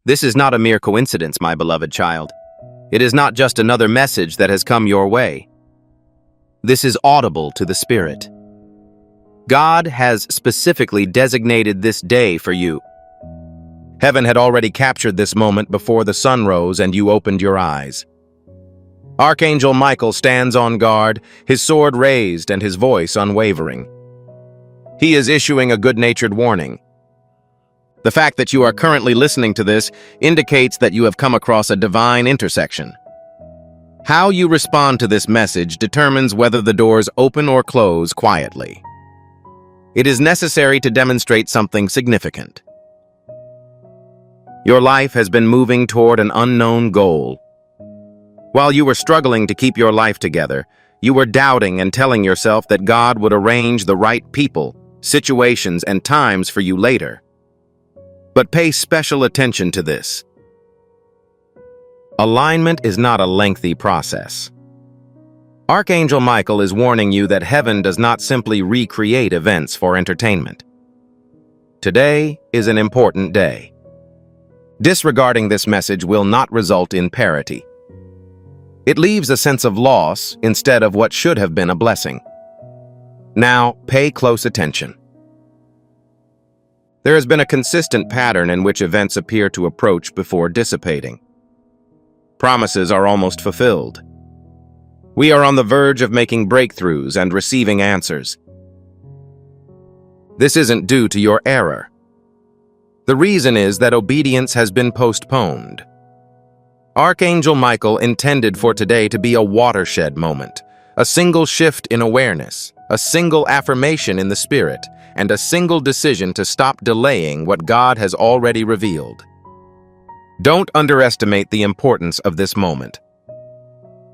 This is not a mere coincidence, my beloved child. It is not just another message that has come your way. This is audible to the Spirit. God has specifically designated this day for you. Heaven had already captured this moment before the sun rose and you opened your eyes. Archangel Michael stands on guard, his sword raised and his voice unwavering. He is issuing a good-natured warning. The fact that you are currently listening to this indicates that you have come across a divine intersection. How you respond to this message determines whether the doors open or close quietly. It is necessary to demonstrate something significant. Your life has been moving toward an unknown goal. While you were struggling to keep your life together, you were doubting and telling yourself that God would arrange the right people, situations, and times for you later. But pay special attention to this. Alignment is not a lengthy process. Archangel Michael is warning you that heaven does not simply recreate events for entertainment. Today is an important day. Disregarding this message will not result in parity. It leaves a sense of loss instead of what should have been a blessing. Now, pay close attention. There has been a consistent pattern in which events appear to approach before dissipating. Promises are almost fulfilled. We are on the verge of making breakthroughs and receiving answers. This isn't due to your error. The reason is that obedience has been postponed. Archangel Michael intended for today to be a watershed moment, a single shift in awareness, a single affirmation in the Spirit, and a single decision to stop delaying what God has already revealed. Don't underestimate the importance of this moment.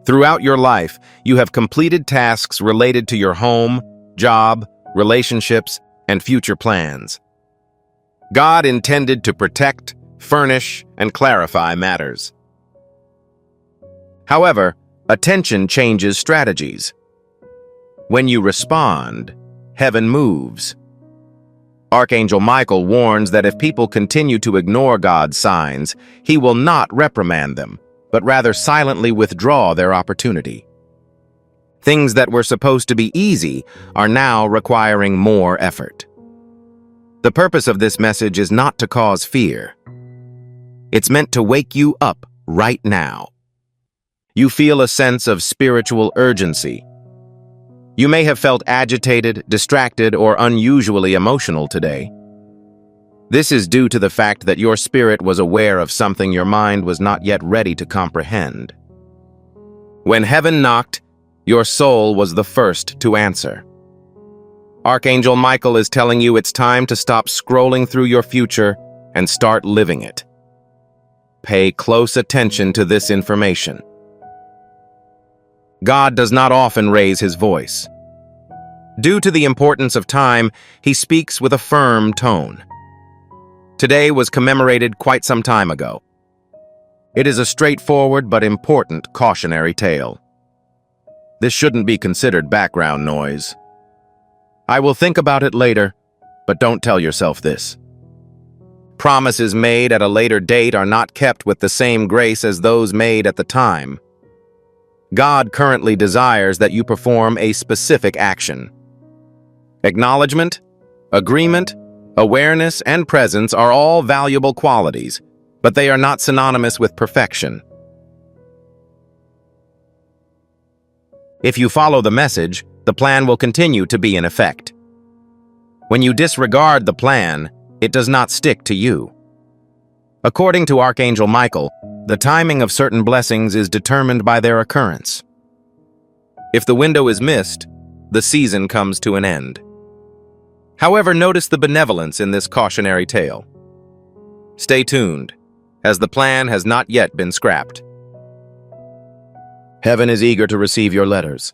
Throughout your life, you have completed tasks related to your home, job, relationships, and future plans. God intended to protect, furnish, and clarify matters. However, attention changes strategies. When you respond, heaven moves. Archangel Michael warns that if people continue to ignore God's signs, he will not reprimand them, but rather silently withdraw their opportunity. Things that were supposed to be easy are now requiring more effort. The purpose of this message is not to cause fear. It's meant to wake you up right now. You feel a sense of spiritual urgency. You may have felt agitated, distracted, or unusually emotional today. This is due to the fact that your spirit was aware of something your mind was not yet ready to comprehend. When heaven knocked, your soul was the first to answer. Archangel Michael is telling you it's time to stop scrolling through your future and start living it. Pay close attention to this information. God does not often raise his voice. Due to the importance of time, he speaks with a firm tone. Today was commemorated quite some time ago. It is a straightforward but important cautionary tale. This shouldn't be considered background noise. I will think about it later, but don't tell yourself this. Promises made at a later date are not kept with the same grace as those made at the time. God currently desires that you perform a specific action. Acknowledgement, agreement, awareness, and presence are all valuable qualities, but they are not synonymous with perfection. If you follow the message, the plan will continue to be in effect. When you disregard the plan, it does not stick to you. According to Archangel Michael, the timing of certain blessings is determined by their occurrence. If the window is missed, the season comes to an end. However, notice the benevolence in this cautionary tale. Stay tuned, as the plan has not yet been scrapped. Heaven is eager to receive your letters.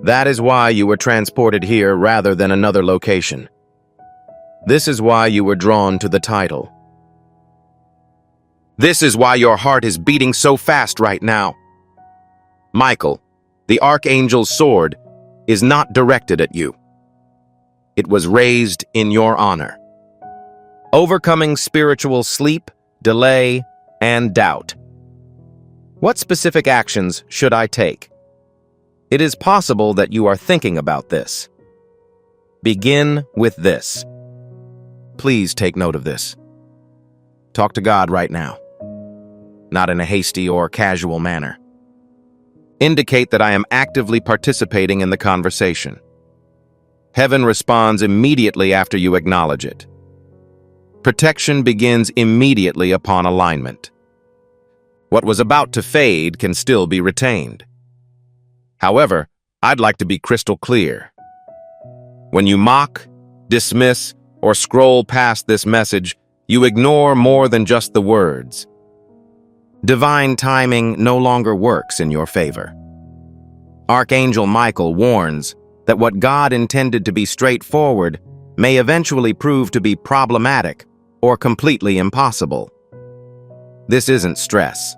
That is why you were transported here rather than another location. This is why you were drawn to the title. This is why your heart is beating so fast right now. Michael, the Archangel's sword, is not directed at you. It was raised in your honor. Overcoming spiritual sleep, delay, and doubt. What specific actions should I take? It is possible that you are thinking about this. Begin with this. Please take note of this. Talk to God right now, not in a hasty or casual manner. Indicate that I am actively participating in the conversation. Heaven responds immediately after you acknowledge it. Protection begins immediately upon alignment. What was about to fade can still be retained. However, I'd like to be crystal clear. When you mock, dismiss, or scroll past this message, you ignore more than just the words. Divine timing no longer works in your favor. Archangel Michael warns that what God intended to be straightforward may eventually prove to be problematic or completely impossible. This isn't stress.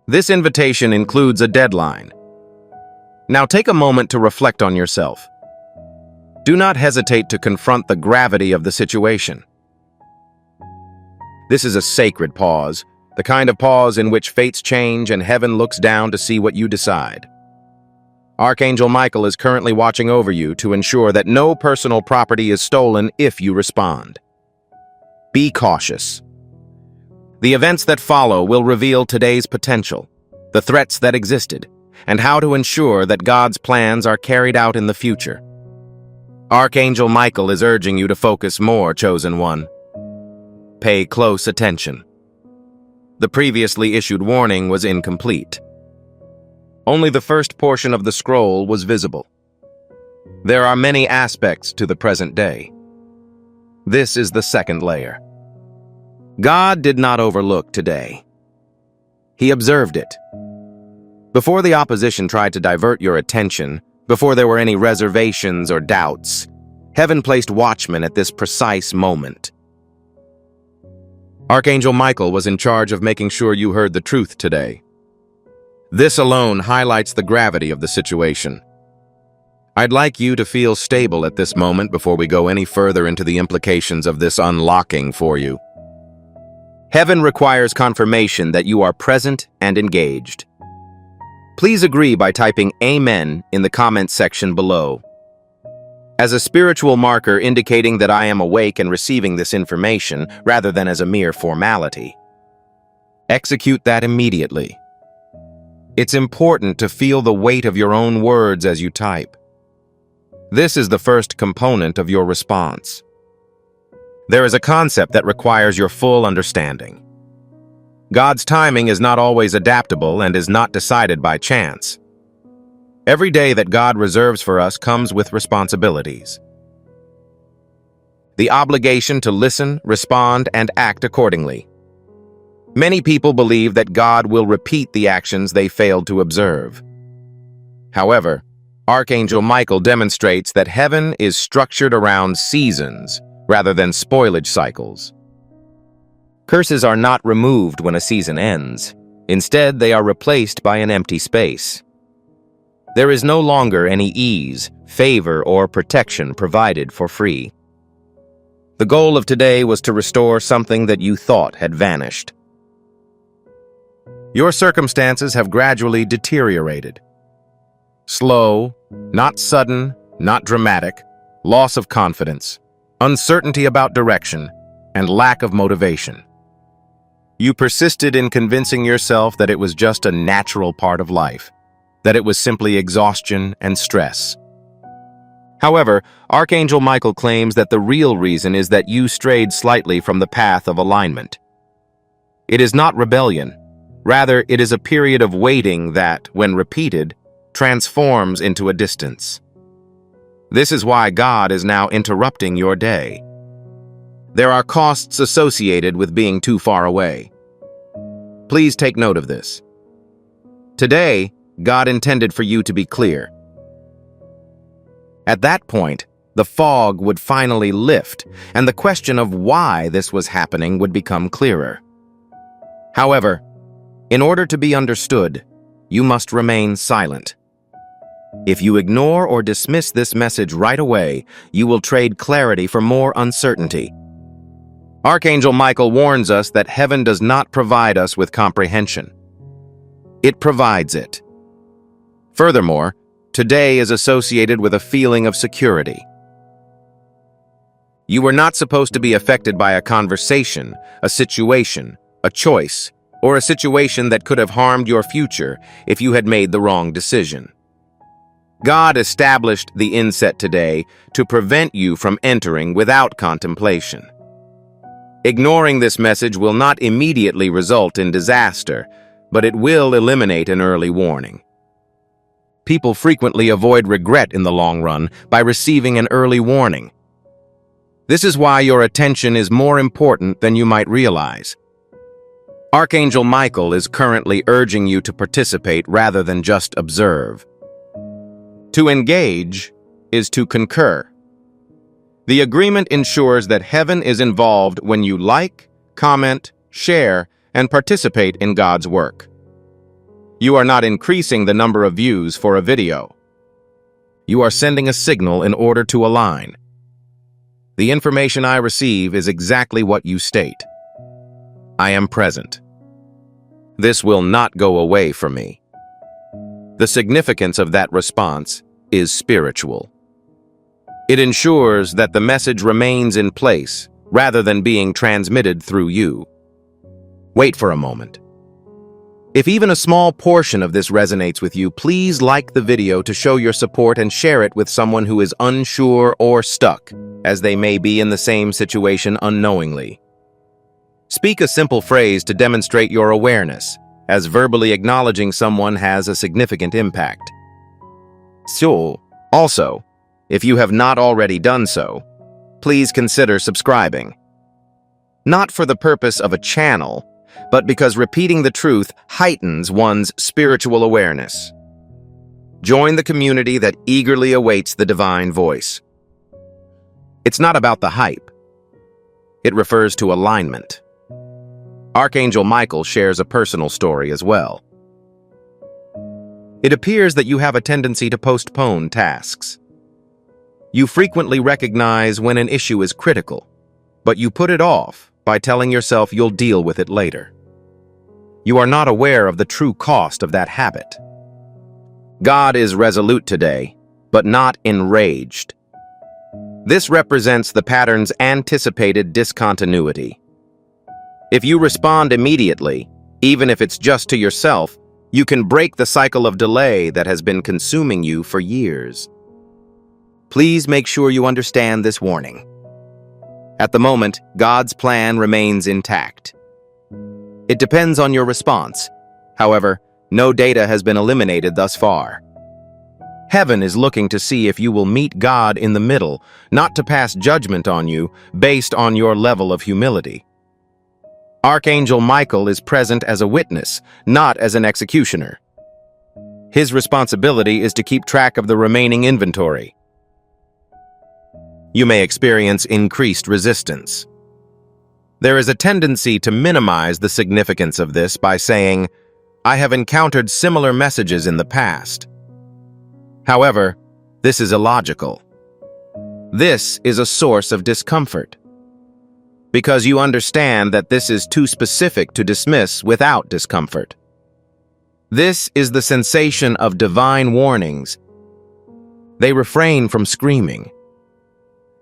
This invitation includes a deadline. Now take a moment to reflect on yourself. Do not hesitate to confront the gravity of the situation. This is a sacred pause, the kind of pause in which fates change and heaven looks down to see what you decide. Archangel Michael is currently watching over you to ensure that no personal property is stolen if you respond. Be cautious. The events that follow will reveal today's potential, the threats that existed, and how to ensure that God's plans are carried out in the future. Archangel Michael is urging you to focus more, chosen one. Pay close attention. The previously issued warning was incomplete. Only the first portion of the scroll was visible. There are many aspects to the present day. This is the second layer. God did not overlook today. He observed it. Before the opposition tried to divert your attention, before there were any reservations or doubts, heaven placed watchmen at this precise moment. Archangel Michael was in charge of making sure you heard the truth today. This alone highlights the gravity of the situation. I'd like you to feel stable at this moment before we go any further into the implications of this unlocking for you. Heaven requires confirmation that you are present and engaged. Please agree by typing Amen in the comments section below. As a spiritual marker indicating that I am awake and receiving this information rather than as a mere formality. Execute that immediately. It's important to feel the weight of your own words as you type. This is the first component of your response. There is a concept that requires your full understanding. God's timing is not always adaptable and is not decided by chance. Every day that God reserves for us comes with responsibilities. The obligation to listen, respond, and act accordingly. Many people believe that God will repeat the actions they failed to observe. However, Archangel Michael demonstrates that heaven is structured around seasons rather than spoilage cycles. Curses are not removed when a season ends. Instead, they are replaced by an empty space. There is no longer any ease, favor, or protection provided for free. The goal of today was to restore something that you thought had vanished. Your circumstances have gradually deteriorated. Slow, not sudden, not dramatic, loss of confidence, uncertainty about direction, and lack of motivation. You persisted in convincing yourself that it was just a natural part of life, that it was simply exhaustion and stress. However, Archangel Michael claims that the real reason is that you strayed slightly from the path of alignment. It is not rebellion. Rather, it is a period of waiting that, when repeated, transforms into a distance. This is why God is now interrupting your day. There are costs associated with being too far away. Please take note of this. Today, God intended for you to be clear. At that point, the fog would finally lift, and the question of why this was happening would become clearer. However, in order to be understood, you must remain silent. If you ignore or dismiss this message right away, you will trade clarity for more uncertainty. Archangel Michael warns us that heaven does not provide us with comprehension. It provides it. Furthermore, today is associated with a feeling of security. You were not supposed to be affected by a conversation, a situation, a choice, or a situation that could have harmed your future if you had made the wrong decision. God established the inset today to prevent you from entering without contemplation. Ignoring this message will not immediately result in disaster, but it will eliminate an early warning. People frequently avoid regret in the long run by receiving an early warning. This is why your attention is more important than you might realize. Archangel Michael is currently urging you to participate rather than just observe. To engage is to concur. The agreement ensures that heaven is involved when you like, comment, share, and participate in God's work. You are not increasing the number of views for a video. You are sending a signal in order to align. The information I receive is exactly what you state. I am present. This will not go away from me. The significance of that response is spiritual. It ensures that the message remains in place rather than being transmitted through you. Wait for a moment. If even a small portion of this resonates with you, please like the video to show your support and share it with someone who is unsure or stuck, as they may be in the same situation unknowingly. Speak a simple phrase to demonstrate your awareness, as verbally acknowledging someone has a significant impact. Also, if you have not already done so, please consider subscribing. Not for the purpose of a channel, but because repeating the truth heightens one's spiritual awareness. Join the community that eagerly awaits the divine voice. It's not about the hype. It refers to alignment. Archangel Michael shares a personal story as well. It appears that you have a tendency to postpone tasks. You frequently recognize when an issue is critical, but you put it off by telling yourself you'll deal with it later. You are not aware of the true cost of that habit. God is resolute today, but not enraged. This represents the pattern's anticipated discontinuity. If you respond immediately, even if it's just to yourself, you can break the cycle of delay that has been consuming you for years. Please make sure you understand this warning. At the moment, God's plan remains intact. It depends on your response. However, no data has been eliminated thus far. Heaven is looking to see if you will meet God in the middle, not to pass judgment on you based on your level of humility. Archangel Michael is present as a witness, not as an executioner. His responsibility is to keep track of the remaining inventory. You may experience increased resistance. There is a tendency to minimize the significance of this by saying, "I have encountered similar messages in the past." However, this is illogical. This is a source of discomfort, because you understand that this is too specific to dismiss without discomfort. This is the sensation of divine warnings. They refrain from screaming.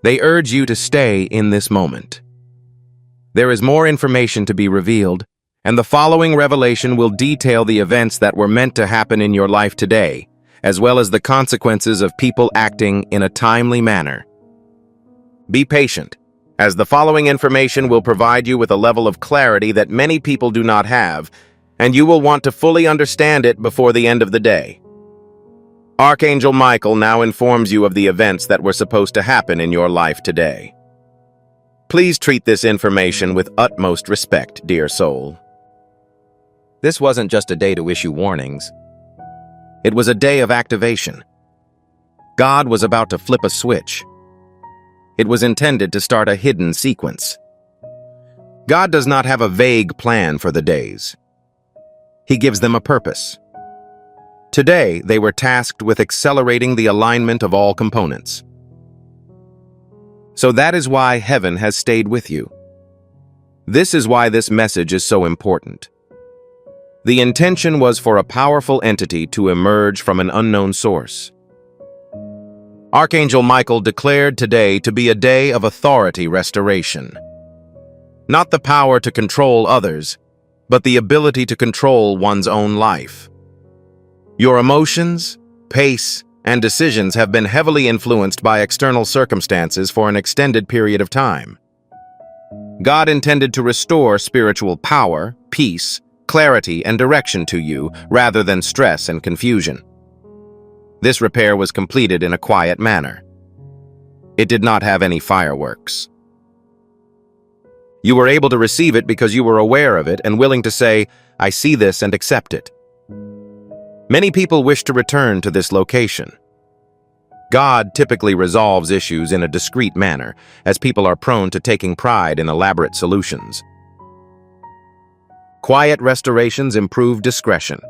They urge you to stay in this moment. There is more information to be revealed, and the following revelation will detail the events that were meant to happen in your life today, as well as the consequences of people acting in a timely manner. Be patient, as the following information will provide you with a level of clarity that many people do not have, and you will want to fully understand it before the end of the day. Archangel Michael now informs you of the events that were supposed to happen in your life today. Please treat this information with utmost respect, dear soul. This wasn't just a day to issue warnings. It was a day of activation. God was about to flip a switch. It was intended to start a hidden sequence. God does not have a vague plan for the days. He gives them a purpose. Today, they were tasked with accelerating the alignment of all components. So that is why heaven has stayed with you. This is why this message is so important. The intention was for a powerful entity to emerge from an unknown source. Archangel Michael declared today to be a day of authority restoration. Not the power to control others, but the ability to control one's own life. Your emotions, pace, and decisions have been heavily influenced by external circumstances for an extended period of time. God intended to restore spiritual power, peace, clarity, and direction to you rather than stress and confusion. This repair was completed in a quiet manner. It did not have any fireworks. You were able to receive it because you were aware of it and willing to say, "I see this," and accept it. Many people wish to return to this location. God typically resolves issues in a discreet manner, as people are prone to taking pride in elaborate solutions. Quiet restorations improve discretion.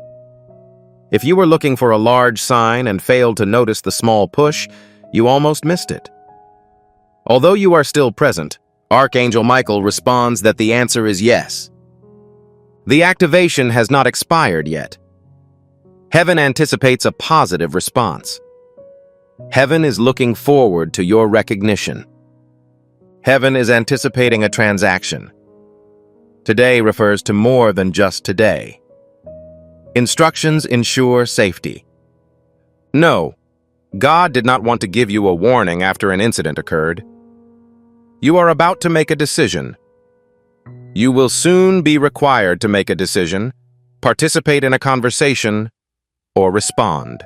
If you were looking for a large sign and failed to notice the small push, you almost missed it. Although you are still present, Archangel Michael responds that the answer is yes. The activation has not expired yet. Heaven anticipates a positive response. Heaven is looking forward to your recognition. Heaven is anticipating a transaction. Today refers to more than just today. Instructions ensure safety. No, God did not want to give you a warning after an incident occurred. You are about to make a decision. You will soon be required to make a decision, participate in a conversation, or respond.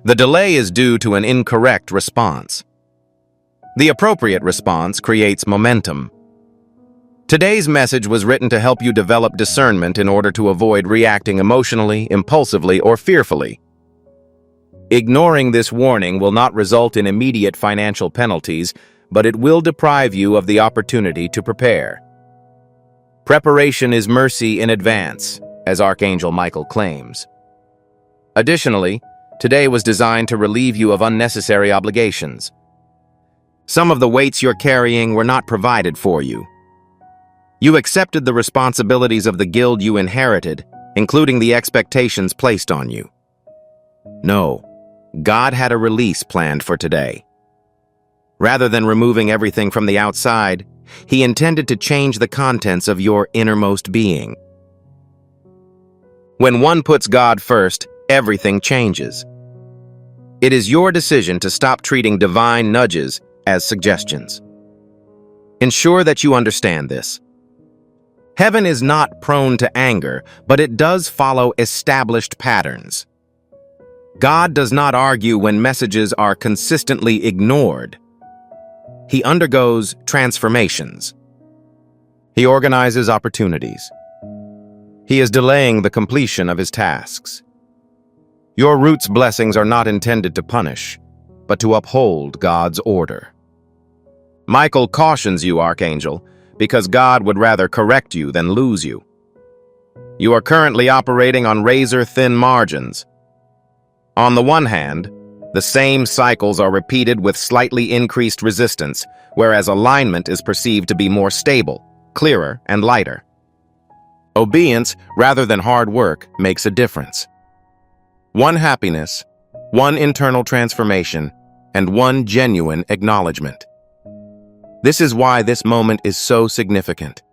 The delay is due to an incorrect response. The appropriate response creates momentum. Today's message was written to help you develop discernment in order to avoid reacting emotionally, impulsively, or fearfully. Ignoring this warning will not result in immediate financial penalties, but it will deprive you of the opportunity to prepare. Preparation is mercy in advance, as Archangel Michael claims. Additionally, today was designed to relieve you of unnecessary obligations. Some of the weights you're carrying were not provided for you. You accepted the responsibilities of the guild you inherited, including the expectations placed on you. No, God had a release planned for today. Rather than removing everything from the outside, He intended to change the contents of your innermost being. When one puts God first, everything changes. It is your decision to stop treating divine nudges as suggestions. Ensure that you understand this. Heaven is not prone to anger, but it does follow established patterns. God does not argue when messages are consistently ignored. He undergoes transformations. He organizes opportunities. He is delaying the completion of His tasks. Your root's blessings are not intended to punish, but to uphold God's order. Michael cautions you, Archangel, because God would rather correct you than lose you. You are currently operating on razor-thin margins. On the one hand, the same cycles are repeated with slightly increased resistance, whereas alignment is perceived to be more stable, clearer, and lighter. Obedience, rather than hard work, makes a difference. One happiness, one internal transformation, and one genuine acknowledgement. This is why this moment is so significant.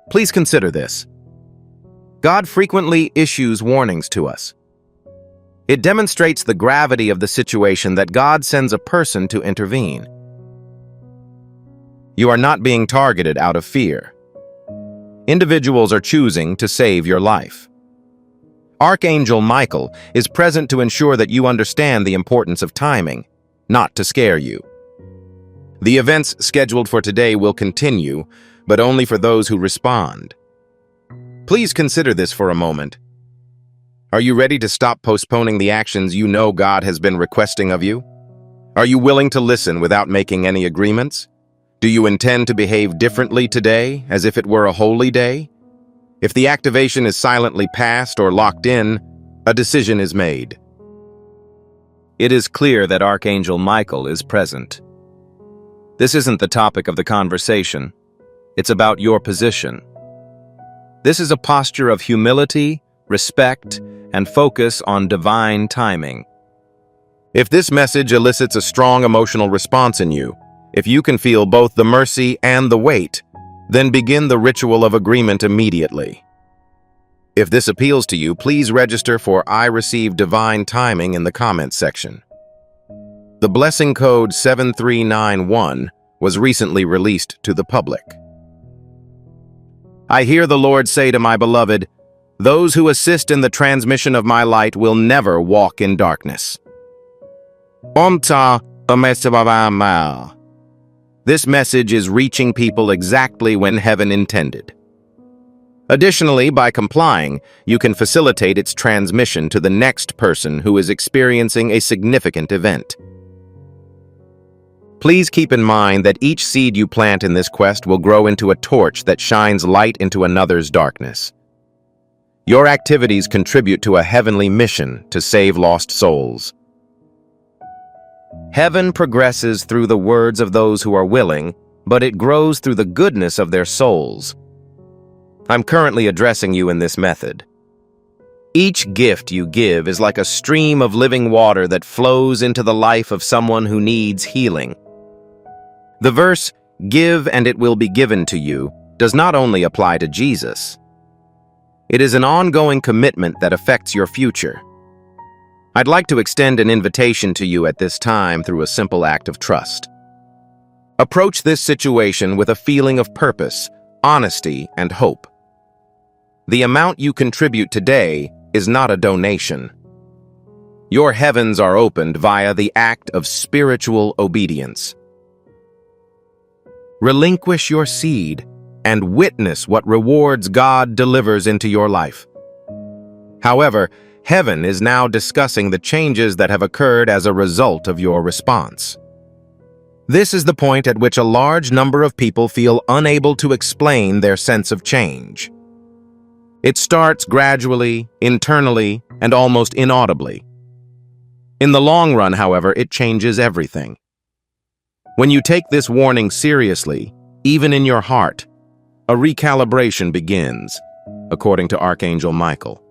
Please consider this. God frequently issues warnings to us. It demonstrates the gravity of the situation that God sends a person to intervene. You are not being targeted out of fear. Individuals are choosing to save your life. Archangel Michael is present to ensure that you understand the importance of timing, not to scare you. The events scheduled for today will continue, but only for those who respond. Please consider this for a moment. Are you ready to stop postponing the actions you know God has been requesting of you? Are you willing to listen without making any agreements? Do you intend to behave differently today, as if it were a holy day? If the activation is silently passed or locked in, a decision is made. It is clear that Archangel Michael is present. This isn't the topic of the conversation, it's about your position. This is a posture of humility, respect, and focus on divine timing. If this message elicits a strong emotional response in you, if you can feel both the mercy and the weight, then begin the ritual of agreement immediately. If this appeals to you, please register for I Receive Divine Timing in the comments section. The blessing code 7391 was recently released to the public. I hear the Lord say to my beloved, those who assist in the transmission of my light will never walk in darkness. This message is reaching people exactly when heaven intended. Additionally, by complying, you can facilitate its transmission to the next person who is experiencing a significant event. Please keep in mind that each seed you plant in this quest will grow into a torch that shines light into another's darkness. Your activities contribute to a heavenly mission to save lost souls. Heaven progresses through the words of those who are willing, but it grows through the goodness of their souls. I'm currently addressing you in this method. Each gift you give is like a stream of living water that flows into the life of someone who needs healing. The verse, "Give and it will be given to you," does not only apply to Jesus. It is an ongoing commitment that affects your future. I'd like to extend an invitation to you at this time through a simple act of trust. Approach this situation with a feeling of purpose, honesty, and hope. The amount you contribute today is not a donation. Your heavens are opened via the act of spiritual obedience. Relinquish your seed and witness what rewards God delivers into your life. However, heaven is now discussing the changes that have occurred as a result of your response. This is the point at which a large number of people feel unable to explain their sense of change. It starts gradually, internally, and almost inaudibly. In the long run, however, it changes everything. When you take this warning seriously, even in your heart, a recalibration begins, according to Archangel Michael.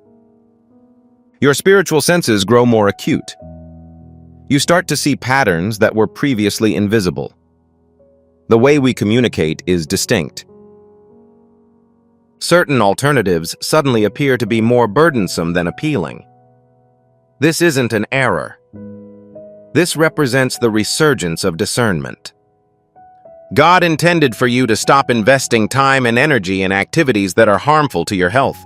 Your spiritual senses grow more acute. You start to see patterns that were previously invisible. The way we communicate is distinct. Certain alternatives suddenly appear to be more burdensome than appealing. This isn't an error. This represents the resurgence of discernment. God intended for you to stop investing time and energy in activities that are harmful to your health.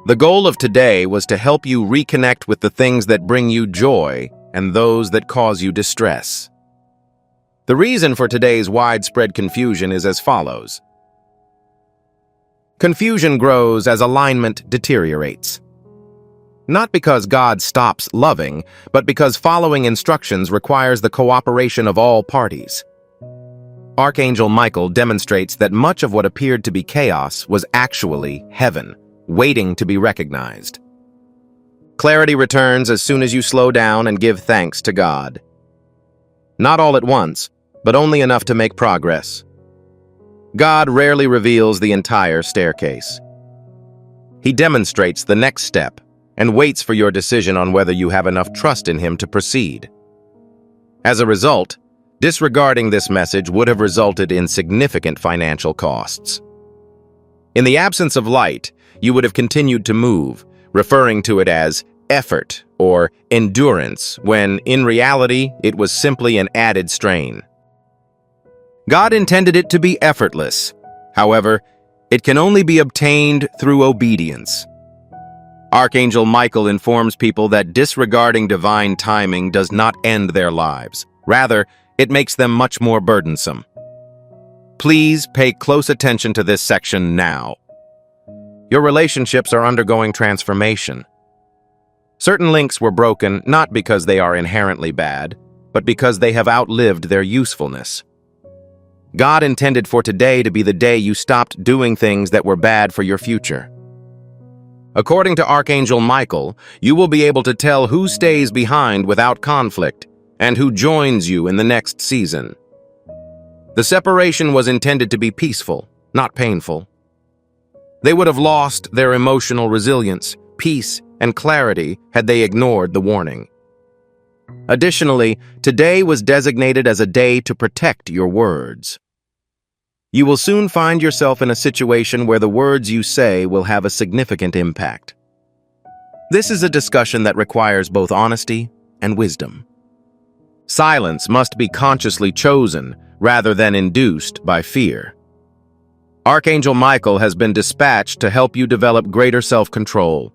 The goal of today was to help you reconnect with the things that bring you joy and those that cause you distress. The reason for today's widespread confusion is as follows. Confusion grows as alignment deteriorates. Not because God stops loving, but because following instructions requires the cooperation of all parties. Archangel Michael demonstrates that much of what appeared to be chaos was actually heaven, waiting to be recognized. Clarity returns as soon as you slow down and give thanks to God. Not all at once, but only enough to make progress. God rarely reveals the entire staircase. He demonstrates the next step and waits for your decision on whether you have enough trust in Him to proceed. As a result, disregarding this message would have resulted in significant financial costs. In the absence of light, you would have continued to move, referring to it as effort or endurance, when in reality it was simply an added strain. God intended it to be effortless. However, it can only be obtained through obedience. Archangel Michael informs people that disregarding divine timing does not end their lives. Rather, it makes them much more burdensome. Please pay close attention to this section now. Your relationships are undergoing transformation. Certain links were broken not because they are inherently bad, but because they have outlived their usefulness. God intended for today to be the day you stopped doing things that were bad for your future. According to Archangel Michael, you will be able to tell who stays behind without conflict and who joins you in the next season. The separation was intended to be peaceful, not painful. They would have lost their emotional resilience, peace, and clarity had they ignored the warning. Additionally, today was designated as a day to protect your words. You will soon find yourself in a situation where the words you say will have a significant impact. This is a discussion that requires both honesty and wisdom. Silence must be consciously chosen rather than induced by fear. Archangel Michael has been dispatched to help you develop greater self-control.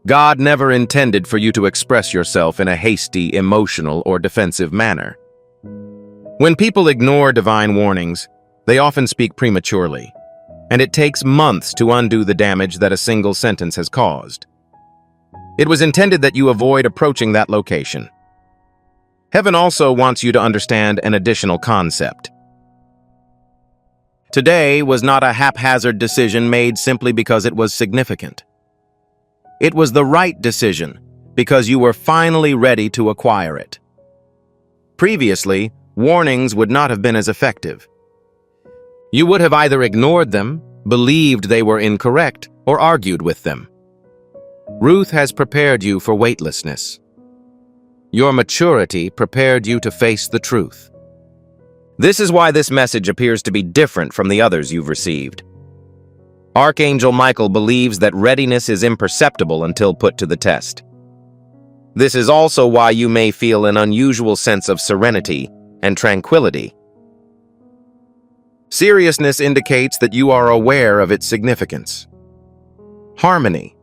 God never intended for you to express yourself in a hasty, emotional, or defensive manner. When people ignore divine warnings, they often speak prematurely, and it takes months to undo the damage that a single sentence has caused. It was intended that you avoid approaching that location. Heaven also wants you to understand an additional concept. Today was not a haphazard decision made simply because it was significant. It was the right decision because you were finally ready to acquire it. Previously, warnings would not have been as effective. You would have either ignored them, believed they were incorrect, or argued with them. Ruth has prepared you for weightlessness. Your maturity prepared you to face the truth. This is why this message appears to be different from the others you've received. Archangel Michael believes that readiness is imperceptible until put to the test. This is also why you may feel an unusual sense of serenity and tranquility. Seriousness indicates that you are aware of its significance. Harmony.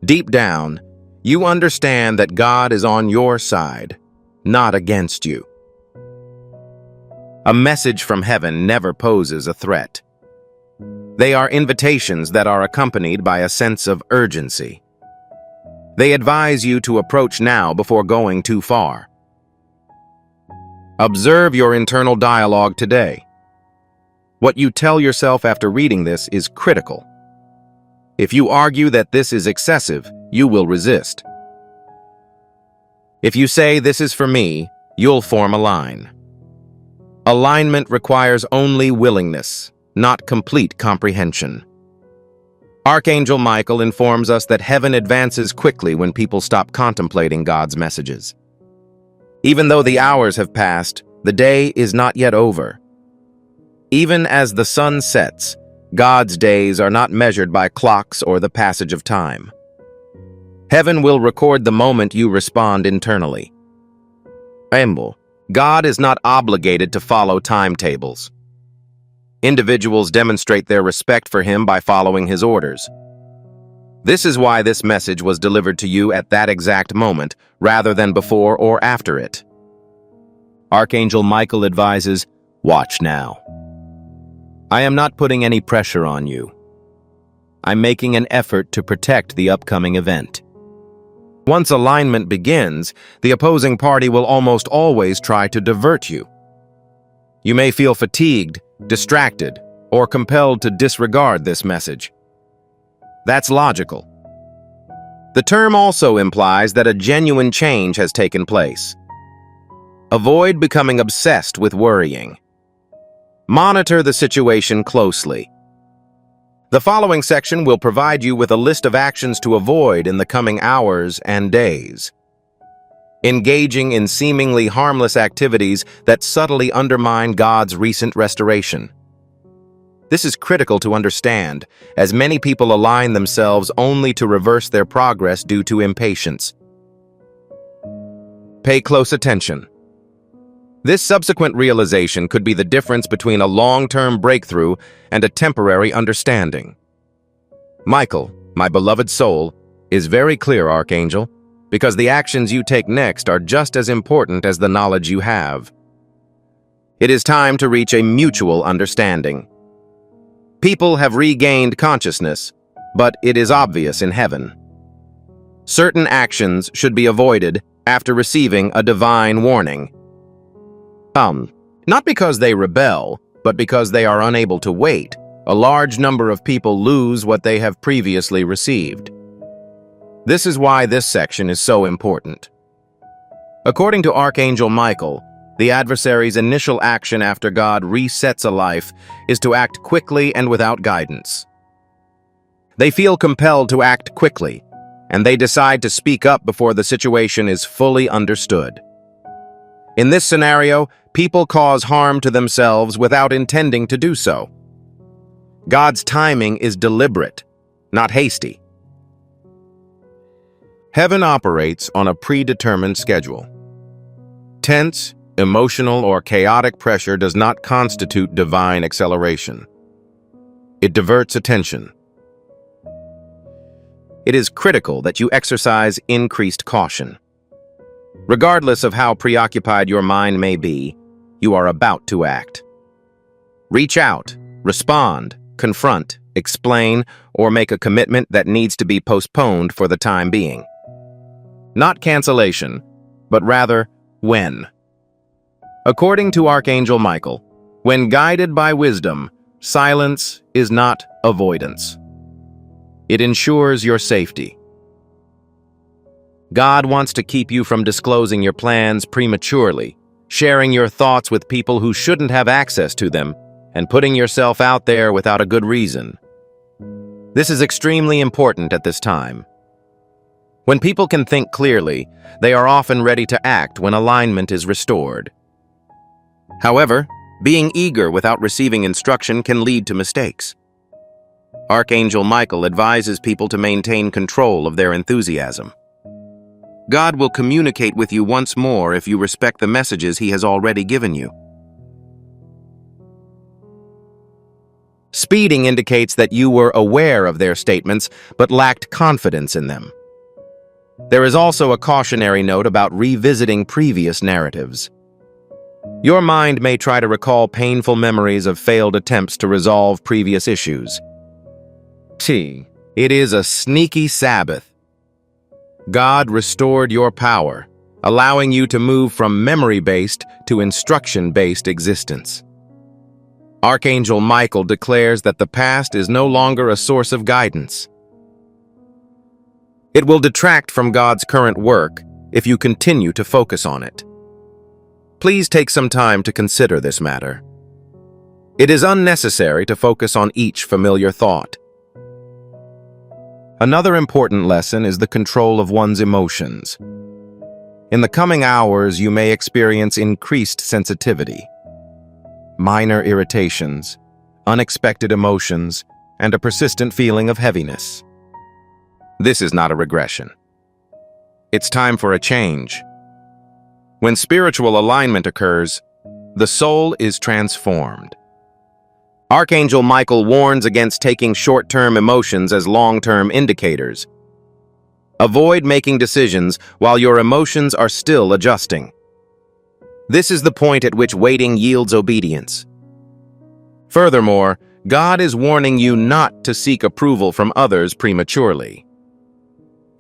Deep down, you understand that God is on your side, not against you. A message from heaven never poses a threat. They are invitations that are accompanied by a sense of urgency. They advise you to approach now before going too far. Observe your internal dialogue today. What you tell yourself after reading this is critical. If you argue that this is excessive, you will resist. If you say this is for me, you'll form a line. Alignment requires only willingness, not complete comprehension. Archangel Michael informs us that heaven advances quickly when people stop contemplating God's messages. Even though the hours have passed, the day is not yet over. Even as the sun sets, God's days are not measured by clocks or the passage of time. Heaven will record the moment you respond internally. God is not obligated to follow timetables. Individuals demonstrate their respect for him by following his orders. This is why this message was delivered to you at that exact moment, rather than before or after it. Archangel Michael advises, watch now. I am not putting any pressure on you. I'm making an effort to protect the upcoming event. Once alignment begins, the opposing party will almost always try to divert you. You may feel fatigued, distracted, or compelled to disregard this message. That's logical. The term also implies that a genuine change has taken place. Avoid becoming obsessed with worrying. Monitor the situation closely. The following section will provide you with a list of actions to avoid in the coming hours and days. Engaging in seemingly harmless activities that subtly undermine God's recent restoration. This is critical to understand, as many people align themselves only to reverse their progress due to impatience. Pay close attention. This subsequent realization could be the difference between a long-term breakthrough and a temporary understanding. Michael, my beloved soul, is very clear, Archangel, because the actions you take next are just as important as the knowledge you have. It is time to reach a mutual understanding. People have regained consciousness, but it is obvious in heaven. Certain actions should be avoided after receiving a divine warning. Not because they rebel, but because they are unable to wait. A large number of people lose what they have previously received. This is why this section is so important. According to Archangel Michael, The adversary's initial action after God resets a life is to act quickly and without guidance. They feel compelled to act quickly, and they decide to speak up before the situation is fully understood. In this scenario, people cause harm to themselves without intending to do so. God's timing is deliberate, not hasty. Heaven operates on a predetermined schedule. Tense, emotional, or chaotic pressure does not constitute divine acceleration. It diverts attention. It is critical that you exercise increased caution. Regardless of how preoccupied your mind may be, you are about to act. Reach out, respond, confront, explain, or make a commitment that needs to be postponed for the time being. Not cancellation, but rather when. According to Archangel Michael, when guided by wisdom, silence is not avoidance. It ensures your safety. God wants to keep you from disclosing your plans prematurely, sharing your thoughts with people who shouldn't have access to them, and putting yourself out there without a good reason. This is extremely important at this time. When people can think clearly, they are often ready to act when alignment is restored. However, being eager without receiving instruction can lead to mistakes. Archangel Michael advises people to maintain control of their enthusiasm. God will communicate with you once more if you respect the messages He has already given you. Speeding indicates that you were aware of their statements but lacked confidence in them. There is also a cautionary note about revisiting previous narratives. Your mind may try to recall painful memories of failed attempts to resolve previous issues. It is a sneaky Sabbath. God restored your power, allowing you to move from memory-based to instruction-based existence. Archangel Michael declares that the past is no longer a source of guidance. It will detract from God's current work if you continue to focus on it. Please take some time to consider this matter. It is unnecessary to focus on each familiar thought. Another important lesson is the control of one's emotions. In the coming hours, you may experience increased sensitivity, minor irritations, unexpected emotions, and a persistent feeling of heaviness. This is not a regression. It's time for a change. When spiritual alignment occurs, the soul is transformed. Archangel Michael warns against taking short-term emotions as long-term indicators. Avoid making decisions while your emotions are still adjusting. This is the point at which waiting yields obedience. Furthermore, God is warning you not to seek approval from others prematurely.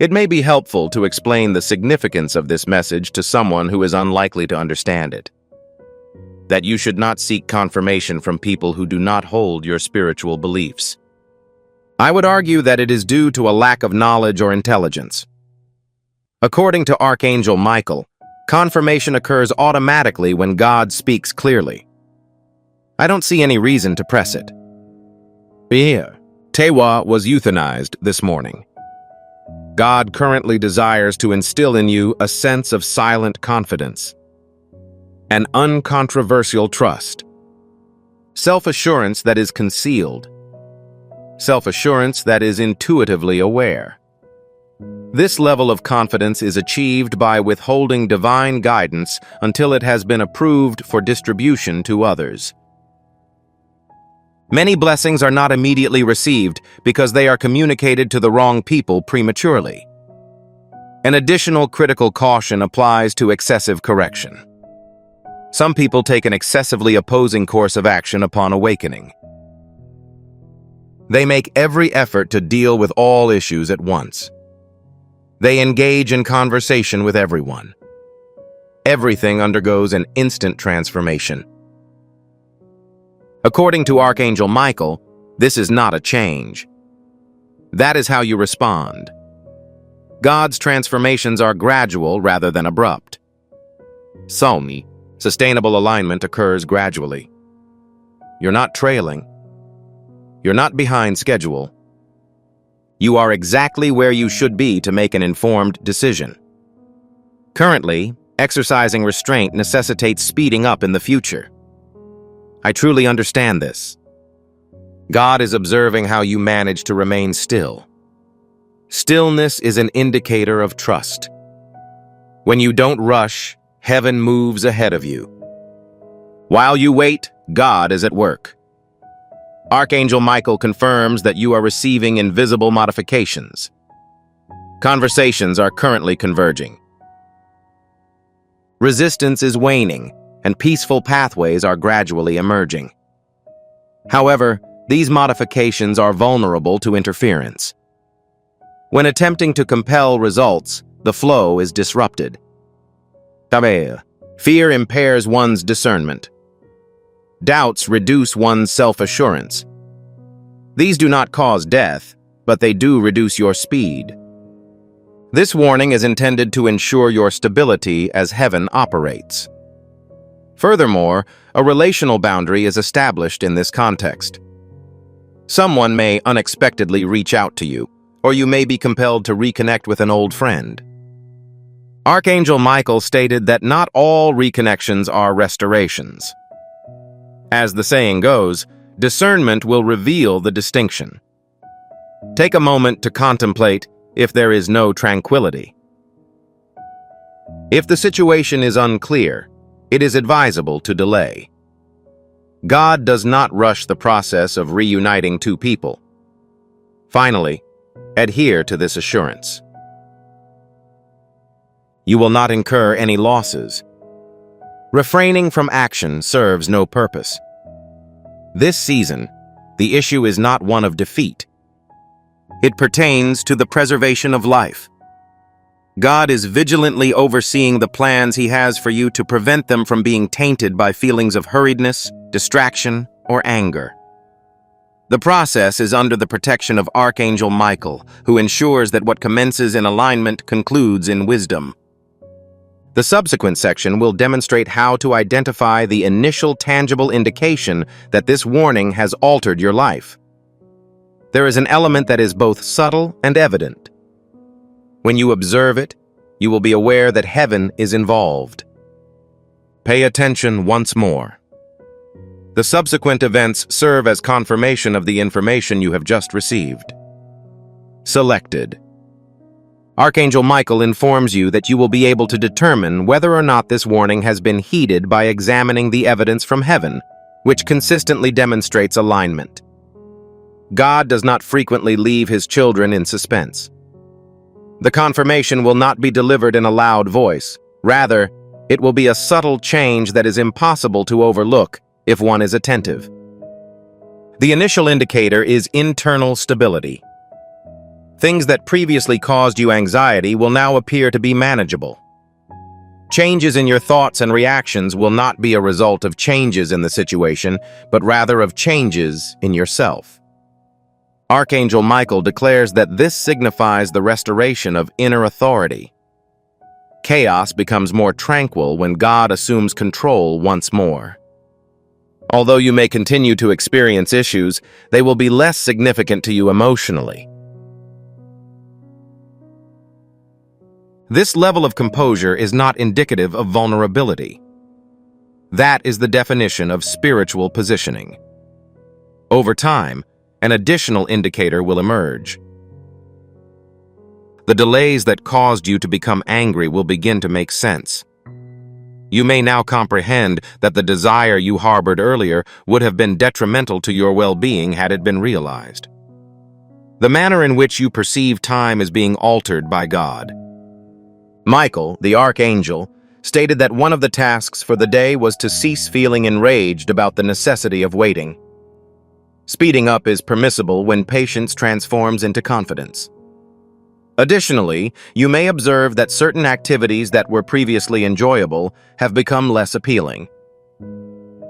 It may be helpful to explain the significance of this message to someone who is unlikely to understand it. That you should not seek confirmation from people who do not hold your spiritual beliefs. I would argue that it is due to a lack of knowledge or intelligence. According to Archangel Michael, confirmation occurs automatically when God speaks clearly. I don't see any reason to press it. Here, Tewa was euthanized this morning. God currently desires to instill in you a sense of silent confidence, an uncontroversial trust, self-assurance that is concealed, self-assurance that is intuitively aware. This level of confidence is achieved by withholding divine guidance until it has been approved for distribution to others. Many blessings are not immediately received because they are communicated to the wrong people prematurely. An additional critical caution applies to excessive correction. Some people take an excessively opposing course of action upon awakening. They make every effort to deal with all issues at once. They engage in conversation with everyone. Everything undergoes an instant transformation. According to Archangel Michael, this is not a change. That is how you respond. God's transformations are gradual rather than abrupt. Salmi, Sustainable alignment occurs gradually. You're not trailing. You're not behind schedule. You are exactly where you should be to make an informed decision. Currently, exercising restraint necessitates speeding up in the future. I truly understand this. God is observing how you manage to remain still. Stillness is an indicator of trust. When you don't rush, heaven moves ahead of you. While you wait, God is at work. Archangel Michael confirms that you are receiving invisible modifications. Conversations are currently converging. Resistance is waning, and peaceful pathways are gradually emerging. However, these modifications are vulnerable to interference. When attempting to compel results, the flow is disrupted. Fear impairs one's discernment. Doubts reduce one's self-assurance. These do not cause death, but they do reduce your speed. This warning is intended to ensure your stability as heaven operates. Furthermore, a relational boundary is established in this context. Someone may unexpectedly reach out to you, or you may be compelled to reconnect with an old friend. Archangel Michael stated that not all reconnections are restorations. As the saying goes, discernment will reveal the distinction. Take a moment to contemplate if there is no tranquility. If the situation is unclear, it is advisable to delay. God does not rush the process of reuniting two people. Finally, adhere to this assurance. You will not incur any losses. Refraining from action serves no purpose. This season, the issue is not one of defeat. It pertains to the preservation of life. God is vigilantly overseeing the plans He has for you to prevent them from being tainted by feelings of hurriedness, distraction, or anger. The process is under the protection of Archangel Michael, who ensures that what commences in alignment concludes in wisdom. The subsequent section will demonstrate how to identify the initial tangible indication that this warning has altered your life. There is an element that is both subtle and evident. When you observe it, you will be aware that heaven is involved. Pay attention once more. The subsequent events serve as confirmation of the information you have just received. Selected. Archangel Michael informs you that you will be able to determine whether or not this warning has been heeded by examining the evidence from heaven, which consistently demonstrates alignment. God does not frequently leave His children in suspense. The confirmation will not be delivered in a loud voice. Rather, it will be a subtle change that is impossible to overlook if one is attentive. The initial indicator is internal stability. Things that previously caused you anxiety will now appear to be manageable. Changes in your thoughts and reactions will not be a result of changes in the situation, but rather of changes in yourself. Archangel Michael declares that this signifies the restoration of inner authority. Chaos becomes more tranquil when God assumes control once more. Although you may continue to experience issues, they will be less significant to you emotionally. This level of composure is not indicative of vulnerability. That is the definition of spiritual positioning. Over time, an additional indicator will emerge. The delays that caused you to become angry will begin to make sense. You may now comprehend that the desire you harbored earlier would have been detrimental to your well-being had it been realized. The manner in which you perceive time is being altered by God. Michael, the archangel, stated that one of the tasks for the day was to cease feeling enraged about the necessity of waiting. Speeding up is permissible when patience transforms into confidence. Additionally, you may observe that certain activities that were previously enjoyable have become less appealing.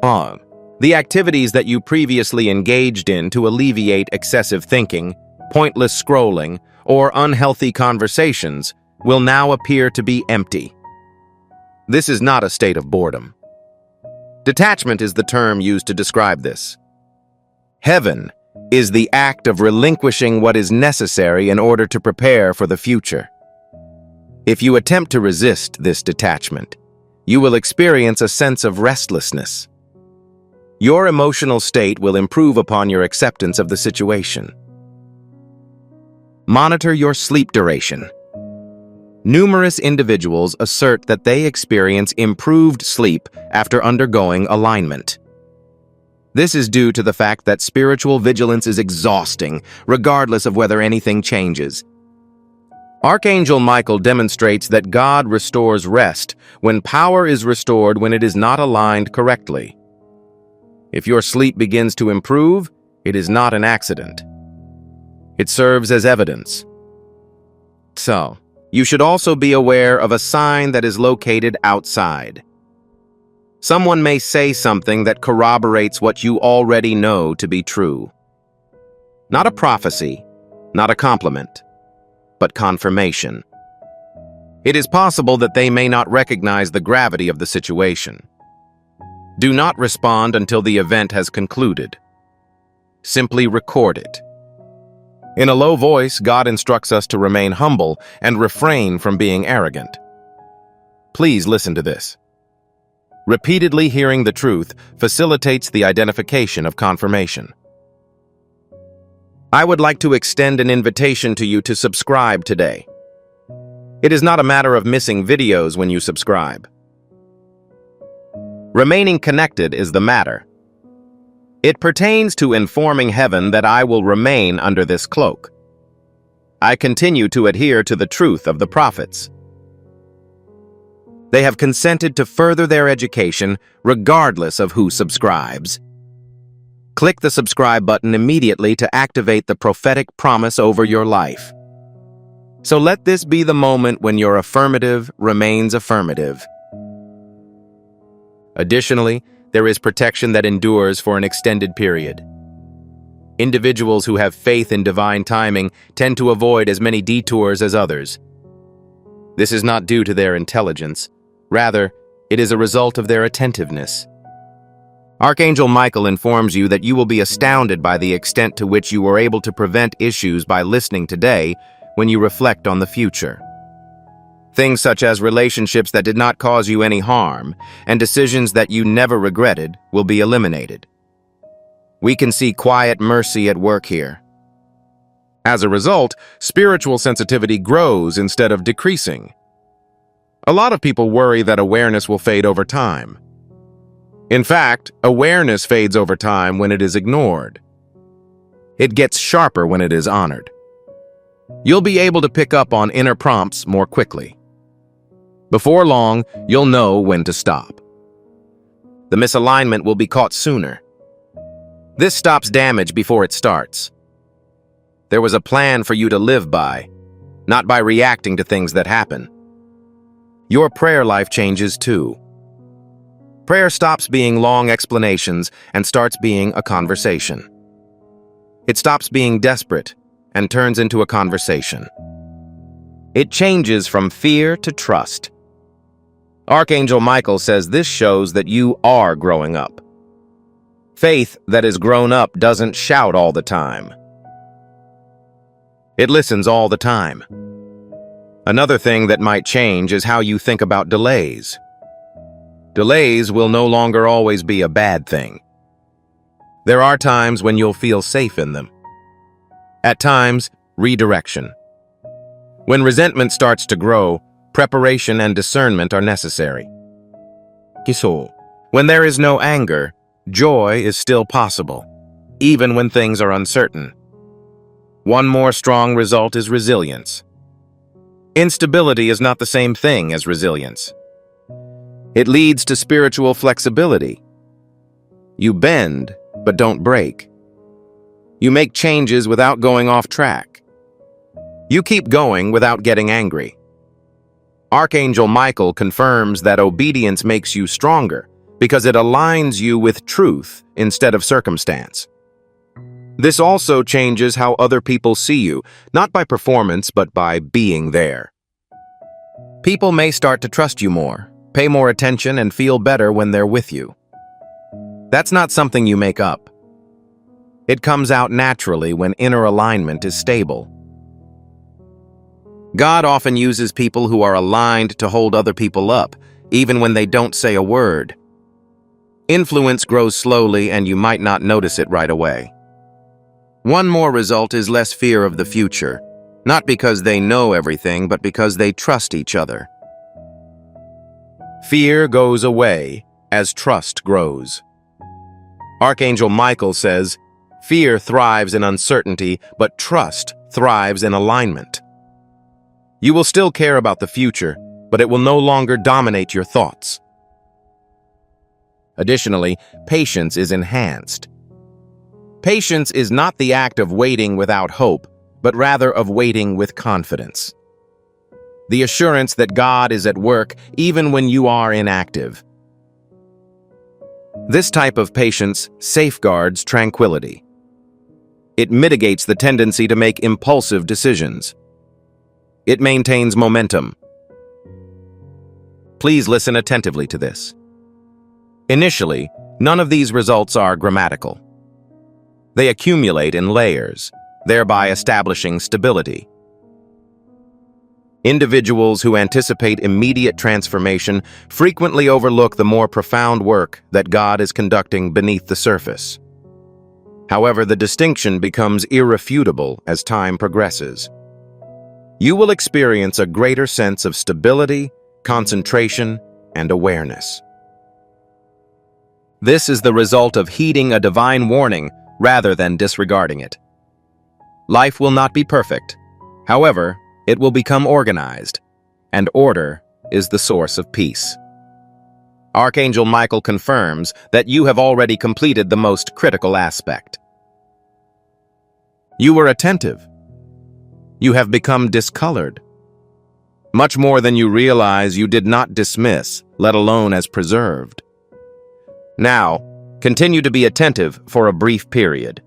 The activities that you previously engaged in to alleviate excessive thinking, pointless scrolling, or unhealthy conversations will now appear to be empty. This is not a state of boredom. Detachment is the term used to describe this. Heaven is the act of relinquishing what is necessary in order to prepare for the future. If you attempt to resist this detachment, you will experience a sense of restlessness. Your emotional state will improve upon your acceptance of the situation. Monitor your sleep duration. Numerous individuals assert that they experience improved sleep after undergoing alignment. This is due to the fact that spiritual vigilance is exhausting, regardless of whether anything changes. Archangel Michael demonstrates that God restores rest when power is restored when it is not aligned correctly. If your sleep begins to improve, it is not an accident. It serves as evidence. So, you should also be aware of a sign that is located outside. Someone may say something that corroborates what you already know to be true. Not a prophecy, not a compliment, but confirmation. It is possible that they may not recognize the gravity of the situation. Do not respond until the event has concluded. Simply record it. In a low voice, God instructs us to remain humble and refrain from being arrogant. Please listen to this. Repeatedly hearing the truth facilitates the identification of confirmation. I would like to extend an invitation to you to subscribe today. It is not a matter of missing videos when you subscribe. Remaining connected is the matter. It pertains to informing heaven that I will remain under this cloak. I continue to adhere to the truth of the prophets. They have consented to further their education regardless of who subscribes. Click the subscribe button immediately to activate the prophetic promise over your life. So let this be the moment when your affirmative remains affirmative. Additionally, there is protection that endures for an extended period. Individuals who have faith in divine timing tend to avoid as many detours as others. This is not due to their intelligence. Rather, it is a result of their attentiveness. Archangel Michael informs you that you will be astounded by the extent to which you were able to prevent issues by listening today when you reflect on the future. Things such as relationships that did not cause you any harm and decisions that you never regretted will be eliminated. We can see quiet mercy at work here. As a result, spiritual sensitivity grows instead of decreasing. A lot of people worry that awareness will fade over time. In fact, awareness fades over time when it is ignored. It gets sharper when it is honored. You'll be able to pick up on inner prompts more quickly. Before long, you'll know when to stop. The misalignment will be caught sooner. This stops damage before it starts. There was a plan for you to live by, not by reacting to things that happen. Your prayer life changes too. Prayer stops being long explanations and starts being a conversation. It stops being desperate and turns into a conversation. It changes from fear to trust. Archangel Michael says this shows that you are growing up. Faith that is grown up doesn't shout all the time. It listens all the time. Another thing that might change is how you think about delays. Delays will no longer always be a bad thing. There are times when you'll feel safe in them. At times, redirection. When resentment starts to grow, preparation and discernment are necessary. When there is no anger, joy is still possible, even when things are uncertain. One more strong result is resilience. Instability is not the same thing as resilience. It leads to spiritual flexibility. You bend, but don't break. You make changes without going off track. You keep going without getting angry. Archangel Michael confirms that obedience makes you stronger because it aligns you with truth instead of circumstance. This also changes how other people see you, not by performance, but by being there. People may start to trust you more, pay more attention, and feel better when they're with you. That's not something you make up. It comes out naturally when inner alignment is stable. God often uses people who are aligned to hold other people up, even when they don't say a word. Influence grows slowly and you might not notice it right away. One more result is less fear of the future, not because they know everything, but because they trust each other. Fear goes away as trust grows. Archangel Michael says, "Fear thrives in uncertainty, but trust thrives in alignment." You will still care about the future, but it will no longer dominate your thoughts. Additionally, patience is enhanced. Patience is not the act of waiting without hope, but rather of waiting with confidence. The assurance that God is at work even when you are inactive. This type of patience safeguards tranquility. It mitigates the tendency to make impulsive decisions. It maintains momentum. Please listen attentively to this. Initially, none of these results are grammatical. They accumulate in layers, thereby establishing stability. Individuals who anticipate immediate transformation frequently overlook the more profound work that God is conducting beneath the surface. However, the distinction becomes irrefutable as time progresses. You will experience a greater sense of stability, concentration, and awareness. This is the result of heeding a divine warning rather than disregarding it. Life will not be perfect. However, it will become organized, and order is the source of peace. Archangel Michael confirms that you have already completed the most critical aspect. You were attentive. You have become discolored. Much more than you realize you did not dismiss, let alone as preserved. Now, continue to be attentive for a brief period.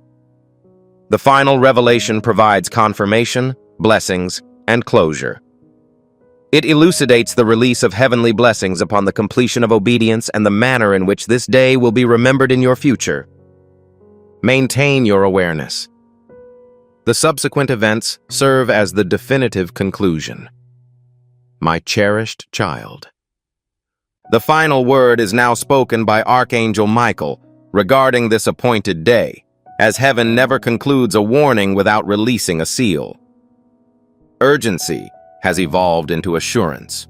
The final revelation provides confirmation, blessings, and closure. It elucidates the release of heavenly blessings upon the completion of obedience and the manner in which this day will be remembered in your future. Maintain your awareness. The subsequent events serve as the definitive conclusion. My cherished child. The final word is now spoken by Archangel Michael regarding this appointed day, as heaven never concludes a warning without releasing a seal. Urgency has evolved into assurance.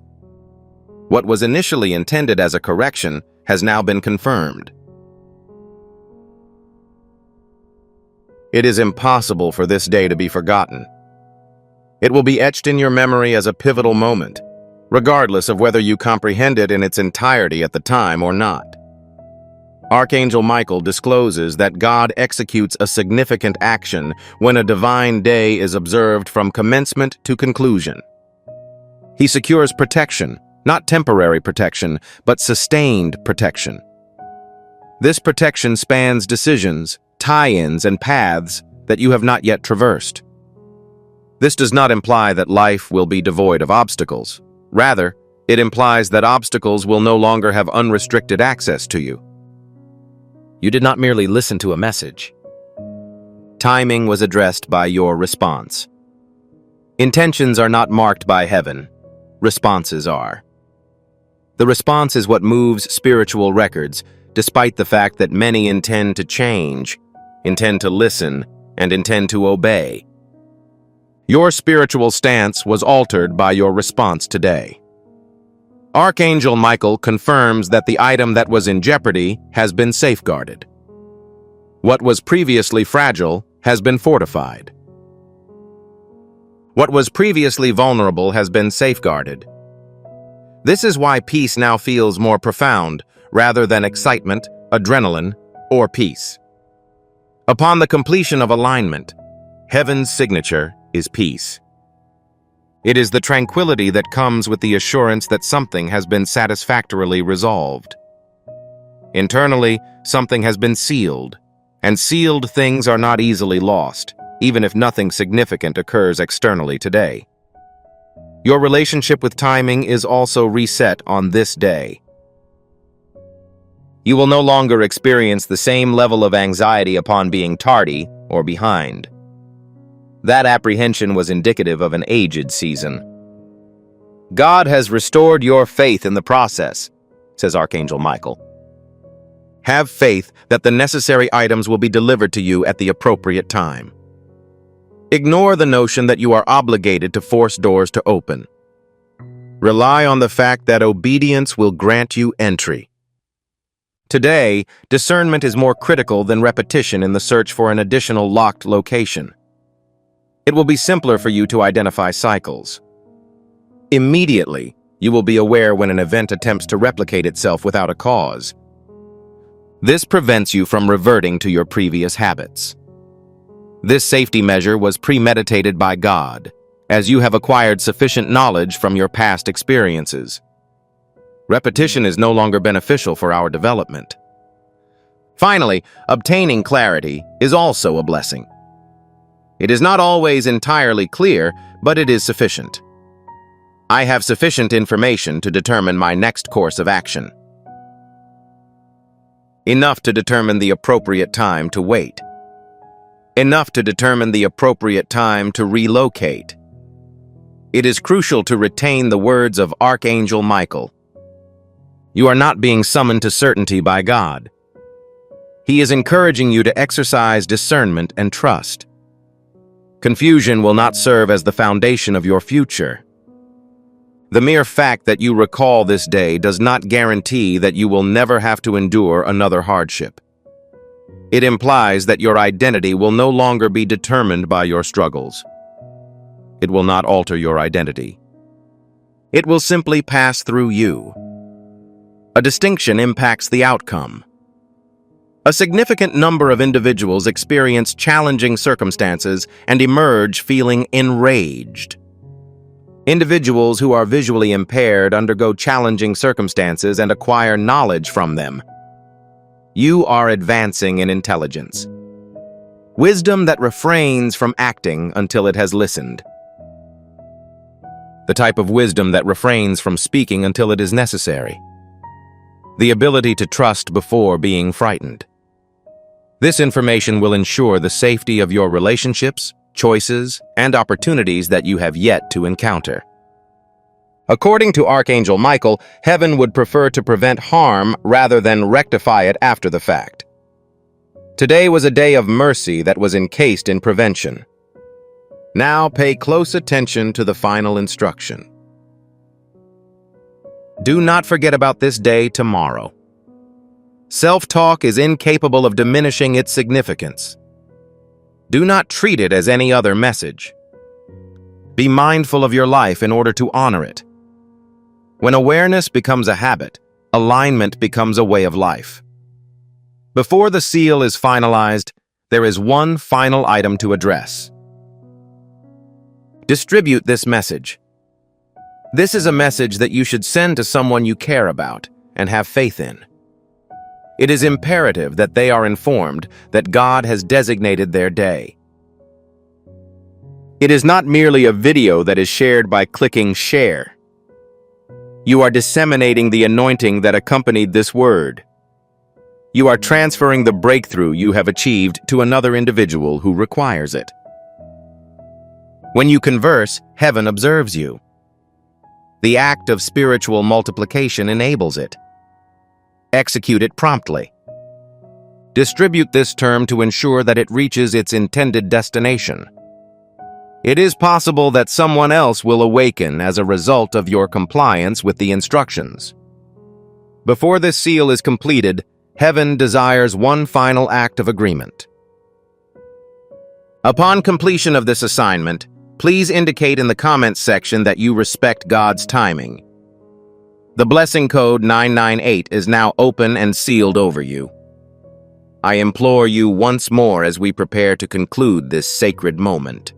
What was initially intended as a correction has now been confirmed. It is impossible for this day to be forgotten. It will be etched in your memory as a pivotal moment, regardless of whether you comprehend it in its entirety at the time or not. Archangel Michael discloses that God executes a significant action when a divine day is observed from commencement to conclusion. He secures protection, not temporary protection, but sustained protection. This protection spans decisions, tie-ins, and paths that you have not yet traversed. This does not imply that life will be devoid of obstacles. Rather, it implies that obstacles will no longer have unrestricted access to you. You did not merely listen to a message. Timing was addressed by your response. Intentions are not marked by heaven. Responses are. The response is what moves spiritual records, despite the fact that many intend to change, intend to listen, and intend to obey. Your spiritual stance was altered by your response today. Archangel Michael confirms that the item that was in jeopardy has been safeguarded. What was previously fragile has been fortified. What was previously vulnerable has been safeguarded. This is why peace now feels more profound, rather than excitement, adrenaline, or peace. Upon the completion of alignment, heaven's signature is peace. It is the tranquility that comes with the assurance that something has been satisfactorily resolved. Internally, something has been sealed, and sealed things are not easily lost, even if nothing significant occurs externally today. Your relationship with timing is also reset on this day. You will no longer experience the same level of anxiety upon being tardy or behind. That apprehension was indicative of an aged season. God has restored your faith in the process, says Archangel Michael. Have faith that the necessary items will be delivered to you at the appropriate time. Ignore the notion that you are obligated to force doors to open. Rely on the fact that obedience will grant you entry. Today, discernment is more critical than repetition in the search for an additional locked location. It will be simpler for you to identify cycles. Immediately, you will be aware when an event attempts to replicate itself without a cause. This prevents you from reverting to your previous habits. This safety measure was premeditated by God, as you have acquired sufficient knowledge from your past experiences. Repetition is no longer beneficial for our development. Finally, obtaining clarity is also a blessing. It is not always entirely clear, but it is sufficient. I have sufficient information to determine my next course of action. Enough to determine the appropriate time to wait. Enough to determine the appropriate time to relocate. It is crucial to retain the words of Archangel Michael. You are not being summoned to certainty by God. He is encouraging you to exercise discernment and trust. Confusion will not serve as the foundation of your future. The mere fact that you recall this day does not guarantee that you will never have to endure another hardship. It implies that your identity will no longer be determined by your struggles. It will not alter your identity. It will simply pass through you. A distinction impacts the outcome. A significant number of individuals experience challenging circumstances and emerge feeling enraged. Individuals who are visually impaired undergo challenging circumstances and acquire knowledge from them. You are advancing in intelligence. Wisdom that refrains from acting until it has listened. The type of wisdom that refrains from speaking until it is necessary. The ability to trust before being frightened. This information will ensure the safety of your relationships, choices, and opportunities that you have yet to encounter. According to Archangel Michael, heaven would prefer to prevent harm rather than rectify it after the fact. Today was a day of mercy that was encased in prevention. Now pay close attention to the final instruction. Do not forget about this day tomorrow. Self-talk is incapable of diminishing its significance. Do not treat it as any other message. Be mindful of your life in order to honor it. When awareness becomes a habit, alignment becomes a way of life. Before the seal is finalized, there is one final item to address. Distribute this message. This is a message that you should send to someone you care about and have faith in. It is imperative that they are informed that God has designated their day. It is not merely a video that is shared by clicking share. You are disseminating the anointing that accompanied this word. You are transferring the breakthrough you have achieved to another individual who requires it. When you converse, heaven observes you. The act of spiritual multiplication enables it. Execute it promptly. Distribute this term to ensure that it reaches its intended destination. It is possible that someone else will awaken as a result of your compliance with the instructions. Before this seal is completed, heaven desires one final act of agreement. Upon completion of this assignment, please indicate in the comments section that you respect God's timing. The blessing code 998 is now open and sealed over you. I implore you once more as we prepare to conclude this sacred moment.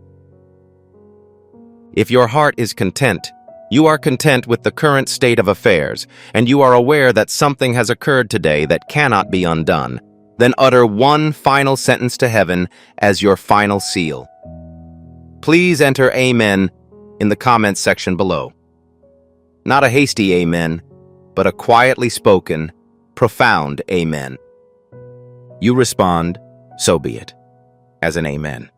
If your heart is content, you are content with the current state of affairs, and you are aware that something has occurred today that cannot be undone, then utter one final sentence to heaven as your final seal. Please enter Amen in the comments section below. Not a hasty amen, but a quietly spoken, profound amen. You respond, so be it, as an amen.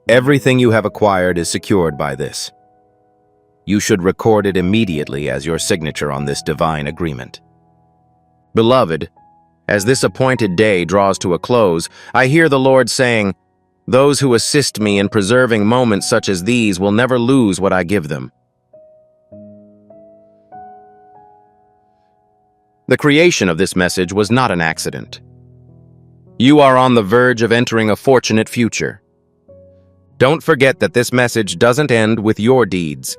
Everything you have acquired is secured by this. You should record it immediately as your signature on this divine agreement. Beloved, as this appointed day draws to a close, I hear the Lord saying, "Those who assist me in preserving moments such as these will never lose what I give them." The creation of this message was not an accident. You are on the verge of entering a fortunate future. Don't forget that this message doesn't end with your deeds.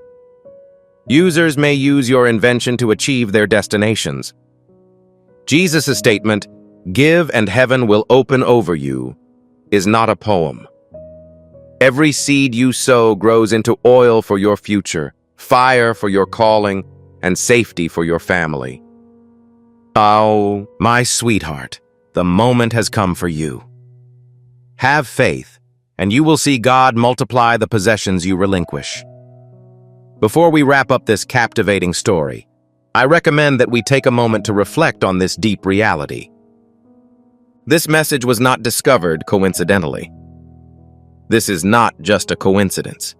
Users may use your invention to achieve their destinations. Jesus' statement, "Give and heaven will open over you," is not a poem. Every seed you sow grows into oil for your future, fire for your calling, and safety for your family. Oh, my sweetheart, the moment has come for you. Have faith, and you will see God multiply the possessions you relinquish. Before we wrap up this captivating story, I recommend that we take a moment to reflect on this deep reality. This message was not discovered coincidentally. This is not just a coincidence.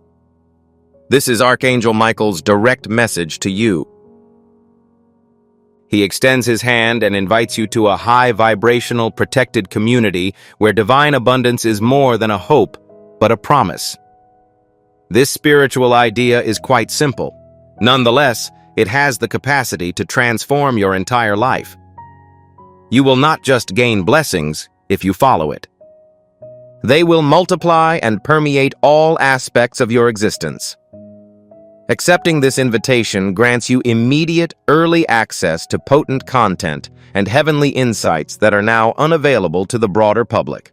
This is Archangel Michael's direct message to you. He extends his hand and invites you to a high vibrational protected community where divine abundance is more than a hope, but a promise. This spiritual idea is quite simple. Nonetheless, it has the capacity to transform your entire life. You will not just gain blessings if you follow it. They will multiply and permeate all aspects of your existence. Accepting this invitation grants you immediate, early access to potent content and heavenly insights that are now unavailable to the broader public.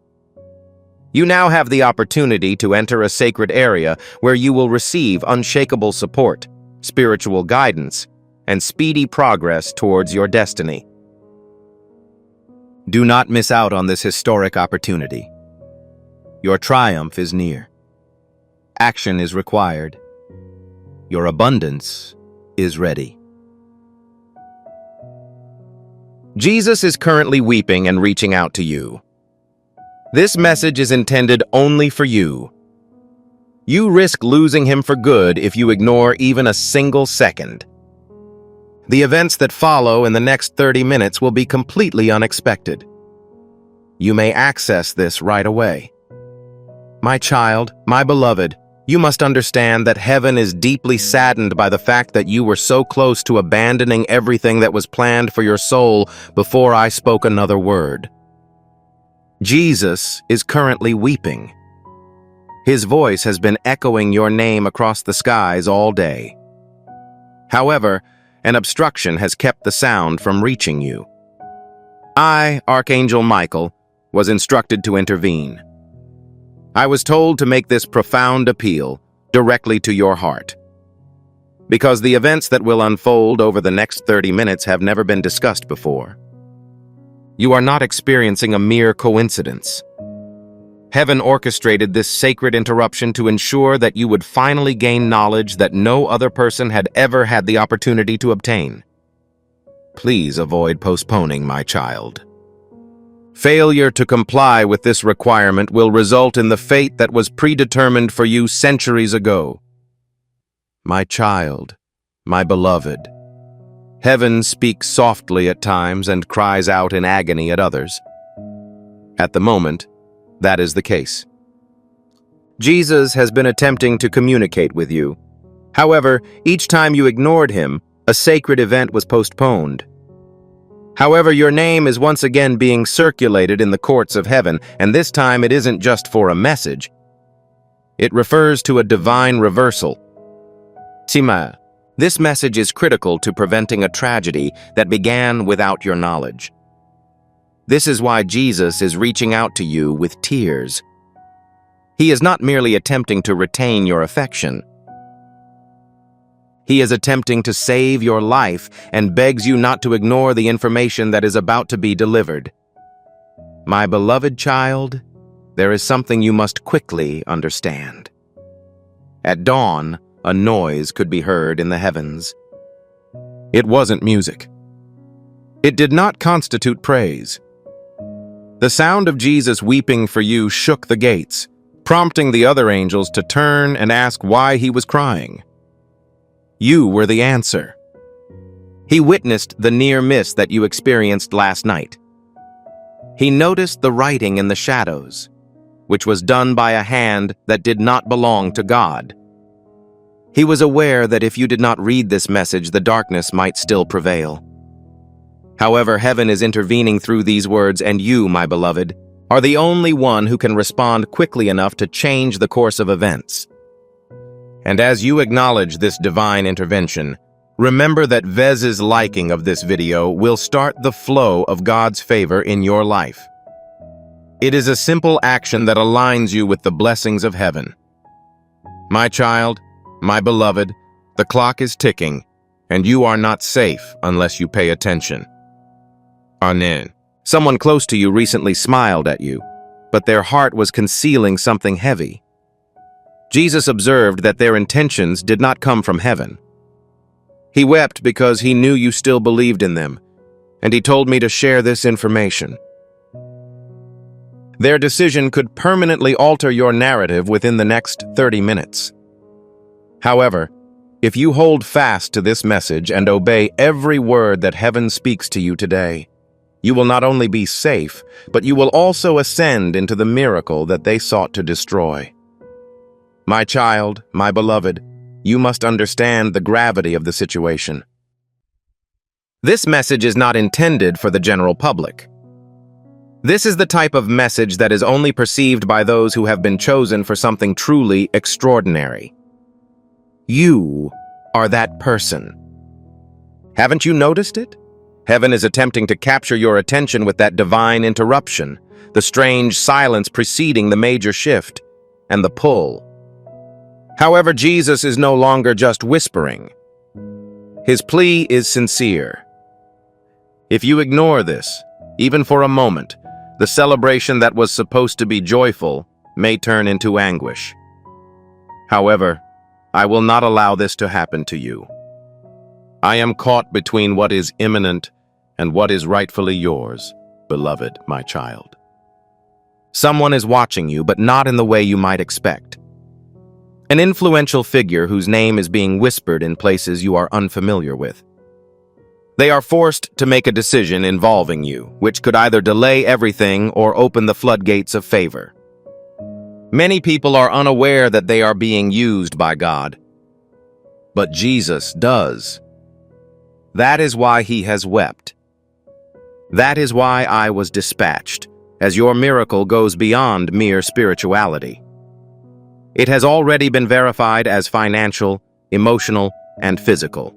You now have the opportunity to enter a sacred area where you will receive unshakable support, spiritual guidance, and speedy progress towards your destiny. Do not miss out on this historic opportunity. Your triumph is near. Action is required. Your abundance is ready. Jesus is currently weeping and reaching out to you. This message is intended only for you. You risk losing him for good if you ignore even a single second. The events that follow in the next 30 minutes will be completely unexpected. You may access this right away. My child, my beloved, you must understand that heaven is deeply saddened by the fact that you were so close to abandoning everything that was planned for your soul before I spoke another word. Jesus is currently weeping. His voice has been echoing your name across the skies all day. However, an obstruction has kept the sound from reaching you. I, Archangel Michael, was instructed to intervene. I was told to make this profound appeal directly to your heart. Because the events that will unfold over the next 30 minutes have never been discussed before. You are not experiencing a mere coincidence. Heaven orchestrated this sacred interruption to ensure that you would finally gain knowledge that no other person had ever had the opportunity to obtain. Please avoid postponing, my child. Failure to comply with this requirement will result in the fate that was predetermined for you centuries ago. My child, my beloved, heaven speaks softly at times and cries out in agony at others. At the moment, that is the case. Jesus has been attempting to communicate with you. However, each time you ignored him, a sacred event was postponed. However, your name is once again being circulated in the courts of heaven, and this time it isn't just for a message. It refers to a divine reversal. Tima, this message is critical to preventing a tragedy that began without your knowledge. This is why Jesus is reaching out to you with tears. He is not merely attempting to retain your affection. He is attempting to save your life and begs you not to ignore the information that is about to be delivered. My beloved child, there is something you must quickly understand. At dawn, a noise could be heard in the heavens. It wasn't music. It did not constitute praise. The sound of Jesus weeping for you shook the gates, prompting the other angels to turn and ask why he was crying. You were the answer. He witnessed the near miss that you experienced last night. He noticed the writing in the shadows, which was done by a hand that did not belong to God. He was aware that if you did not read this message, the darkness might still prevail. However, heaven is intervening through these words, and you, my beloved, are the only one who can respond quickly enough to change the course of events. And as you acknowledge this divine intervention, remember that Vez's liking of this video will start the flow of God's favor in your life. It is a simple action that aligns you with the blessings of heaven. My child, my beloved, the clock is ticking, and you are not safe unless you pay attention. Amen. Someone close to you recently smiled at you, but their heart was concealing something heavy. Jesus observed that their intentions did not come from heaven. He wept because he knew you still believed in them, and he told me to share this information. Their decision could permanently alter your narrative within the next 30 minutes. However, if you hold fast to this message and obey every word that heaven speaks to you today, you will not only be safe, but you will also ascend into the miracle that they sought to destroy. My child, my beloved, you must understand the gravity of the situation. This message is not intended for the general public. This is the type of message that is only perceived by those who have been chosen for something truly extraordinary. You are that person. Haven't you noticed it? Heaven is attempting to capture your attention with that divine interruption, the strange silence preceding the major shift, and the pull. However, Jesus is no longer just whispering. His plea is sincere. If you ignore this, even for a moment, the celebration that was supposed to be joyful may turn into anguish. However, I will not allow this to happen to you. I am caught between what is imminent and what is rightfully yours, beloved, my child. Someone is watching you, but not in the way you might expect. An influential figure whose name is being whispered in places you are unfamiliar with. They are forced to make a decision involving you, which could either delay everything or open the floodgates of favor. Many people are unaware that they are being used by God, but Jesus does. That is why he has wept. That is why I was dispatched, as your miracle goes beyond mere spirituality. It has already been verified as financial, emotional, and physical.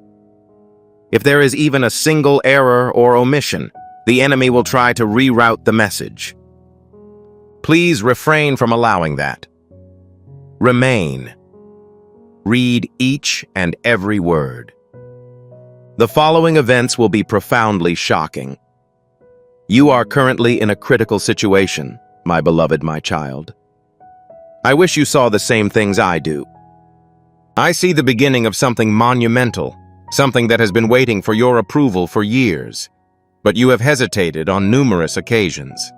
If there is even a single error or omission, the enemy will try to reroute the message. Please refrain from allowing that. Remain. Read each and every word. The following events will be profoundly shocking. You are currently in a critical situation, my beloved, my child. I wish you saw the same things I do. I see the beginning of something monumental, something that has been waiting for your approval for years, but you have hesitated on numerous occasions.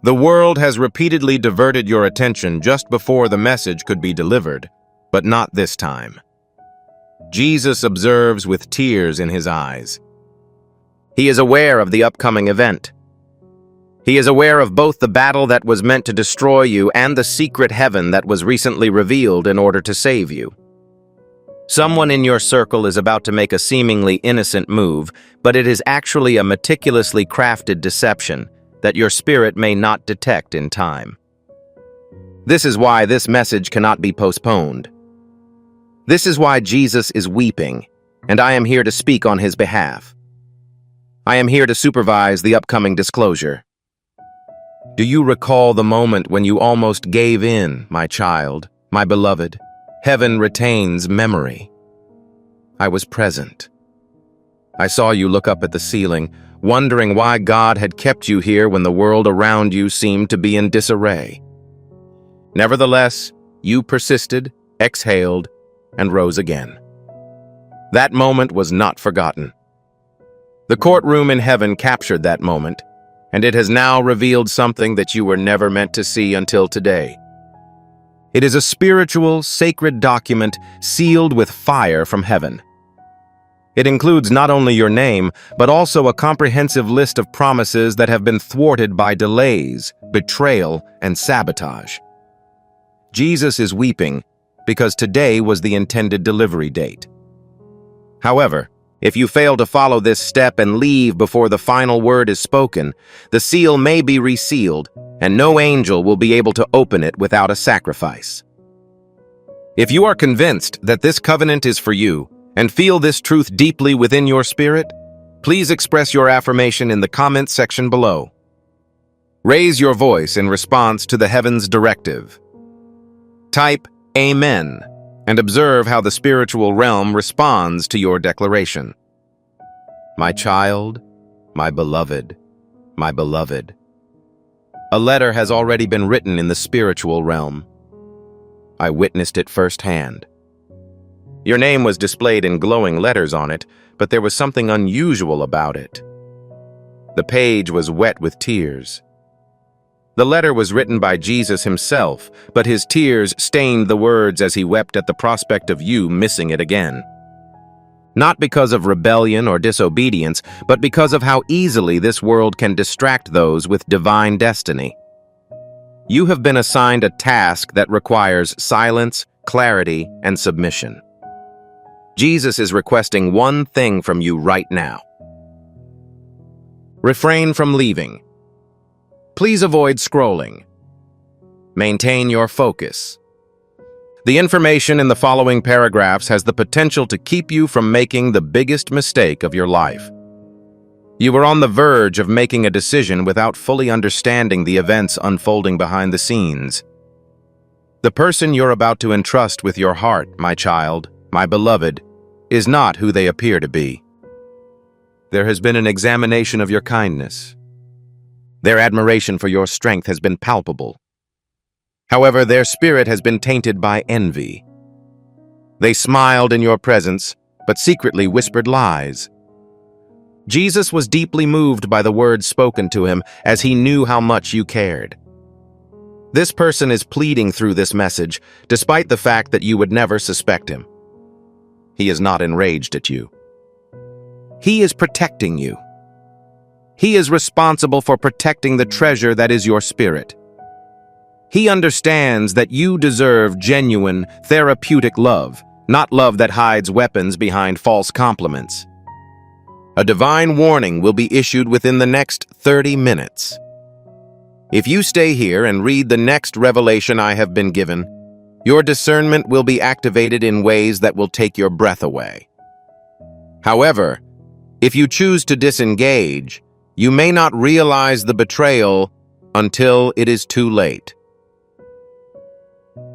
The world has repeatedly diverted your attention just before the message could be delivered, but not this time. Jesus observes with tears in his eyes. He is aware of the upcoming event. He is aware of both the battle that was meant to destroy you and the secret heaven that was recently revealed in order to save you. Someone in your circle is about to make a seemingly innocent move, but it is actually a meticulously crafted deception that your spirit may not detect in time. This is why this message cannot be postponed. This is why Jesus is weeping, and I am here to speak on his behalf. I am here to supervise the upcoming disclosure. Do you recall the moment when you almost gave in, my child, my beloved? Heaven retains memory. I was present. I saw you look up at the ceiling, wondering why God had kept you here when the world around you seemed to be in disarray. Nevertheless, you persisted, exhaled, and rose again. That moment was not forgotten. The courtroom in heaven captured that moment, and it has now revealed something that you were never meant to see until today. It is a spiritual, sacred document sealed with fire from heaven. It includes not only your name, but also a comprehensive list of promises that have been thwarted by delays, betrayal, and sabotage. Jesus is weeping because today was the intended delivery date. However, if you fail to follow this step and leave before the final word is spoken, the seal may be resealed, and no angel will be able to open it without a sacrifice. If you are convinced that this covenant is for you, and feel this truth deeply within your spirit, please express your affirmation in the comments section below. Raise your voice in response to the heaven's directive. Type Amen and observe how the spiritual realm responds to your declaration. My child, my beloved, my beloved. A letter has already been written in the spiritual realm. I witnessed it firsthand. Your name was displayed in glowing letters on it, but there was something unusual about it. The page was wet with tears. The letter was written by Jesus himself, but his tears stained the words as he wept at the prospect of you missing it again. Not because of rebellion or disobedience, but because of how easily this world can distract those with divine destiny. You have been assigned a task that requires silence, clarity, and submission. Jesus is requesting one thing from you right now. Refrain from leaving. Please avoid scrolling. Maintain your focus. The information in the following paragraphs has the potential to keep you from making the biggest mistake of your life. You are on the verge of making a decision without fully understanding the events unfolding behind the scenes. The person you're about to entrust with your heart, my child, my beloved, is not who they appear to be. There has been an examination of your kindness. Their admiration for your strength has been palpable. However, their spirit has been tainted by envy. They smiled in your presence, but secretly whispered lies. Jesus was deeply moved by the words spoken to him, as he knew how much you cared. This person is pleading through this message, despite the fact that you would never suspect him. He is not enraged at you. He is protecting you. He is responsible for protecting the treasure that is your spirit. He understands that you deserve genuine, therapeutic love, not love that hides weapons behind false compliments. A divine warning will be issued within the next 30 minutes. If you stay here and read the next revelation I have been given, your discernment will be activated in ways that will take your breath away. However, if you choose to disengage, you may not realize the betrayal until it is too late.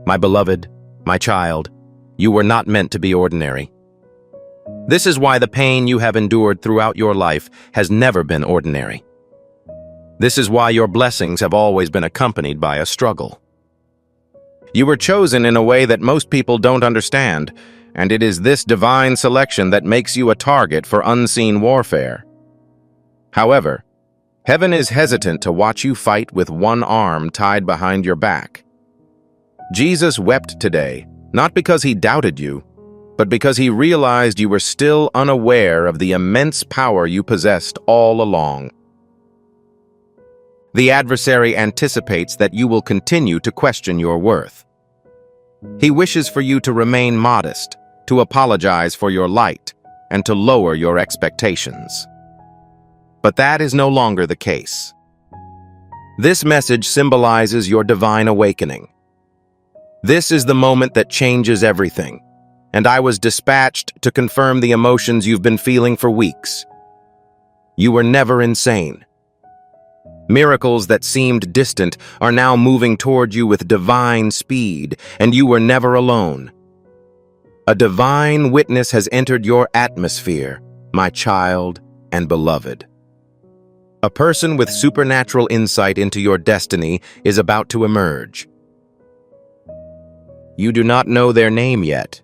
My beloved, my child, you were not meant to be ordinary. This is why the pain you have endured throughout your life has never been ordinary. This is why your blessings have always been accompanied by a struggle. You were chosen in a way that most people don't understand, and it is this divine selection that makes you a target for unseen warfare. However, heaven is hesitant to watch you fight with one arm tied behind your back. Jesus wept today, not because he doubted you, but because he realized you were still unaware of the immense power you possessed all along. The adversary anticipates that you will continue to question your worth. He wishes for you to remain modest, to apologize for your light, and to lower your expectations. But that is no longer the case. This message symbolizes your divine awakening. This is the moment that changes everything, and I was dispatched to confirm the emotions you've been feeling for weeks. You were never insane. Miracles that seemed distant are now moving toward you with divine speed, and you were never alone. A divine witness has entered your atmosphere, my child and beloved. A person with supernatural insight into your destiny is about to emerge. You do not know their name yet.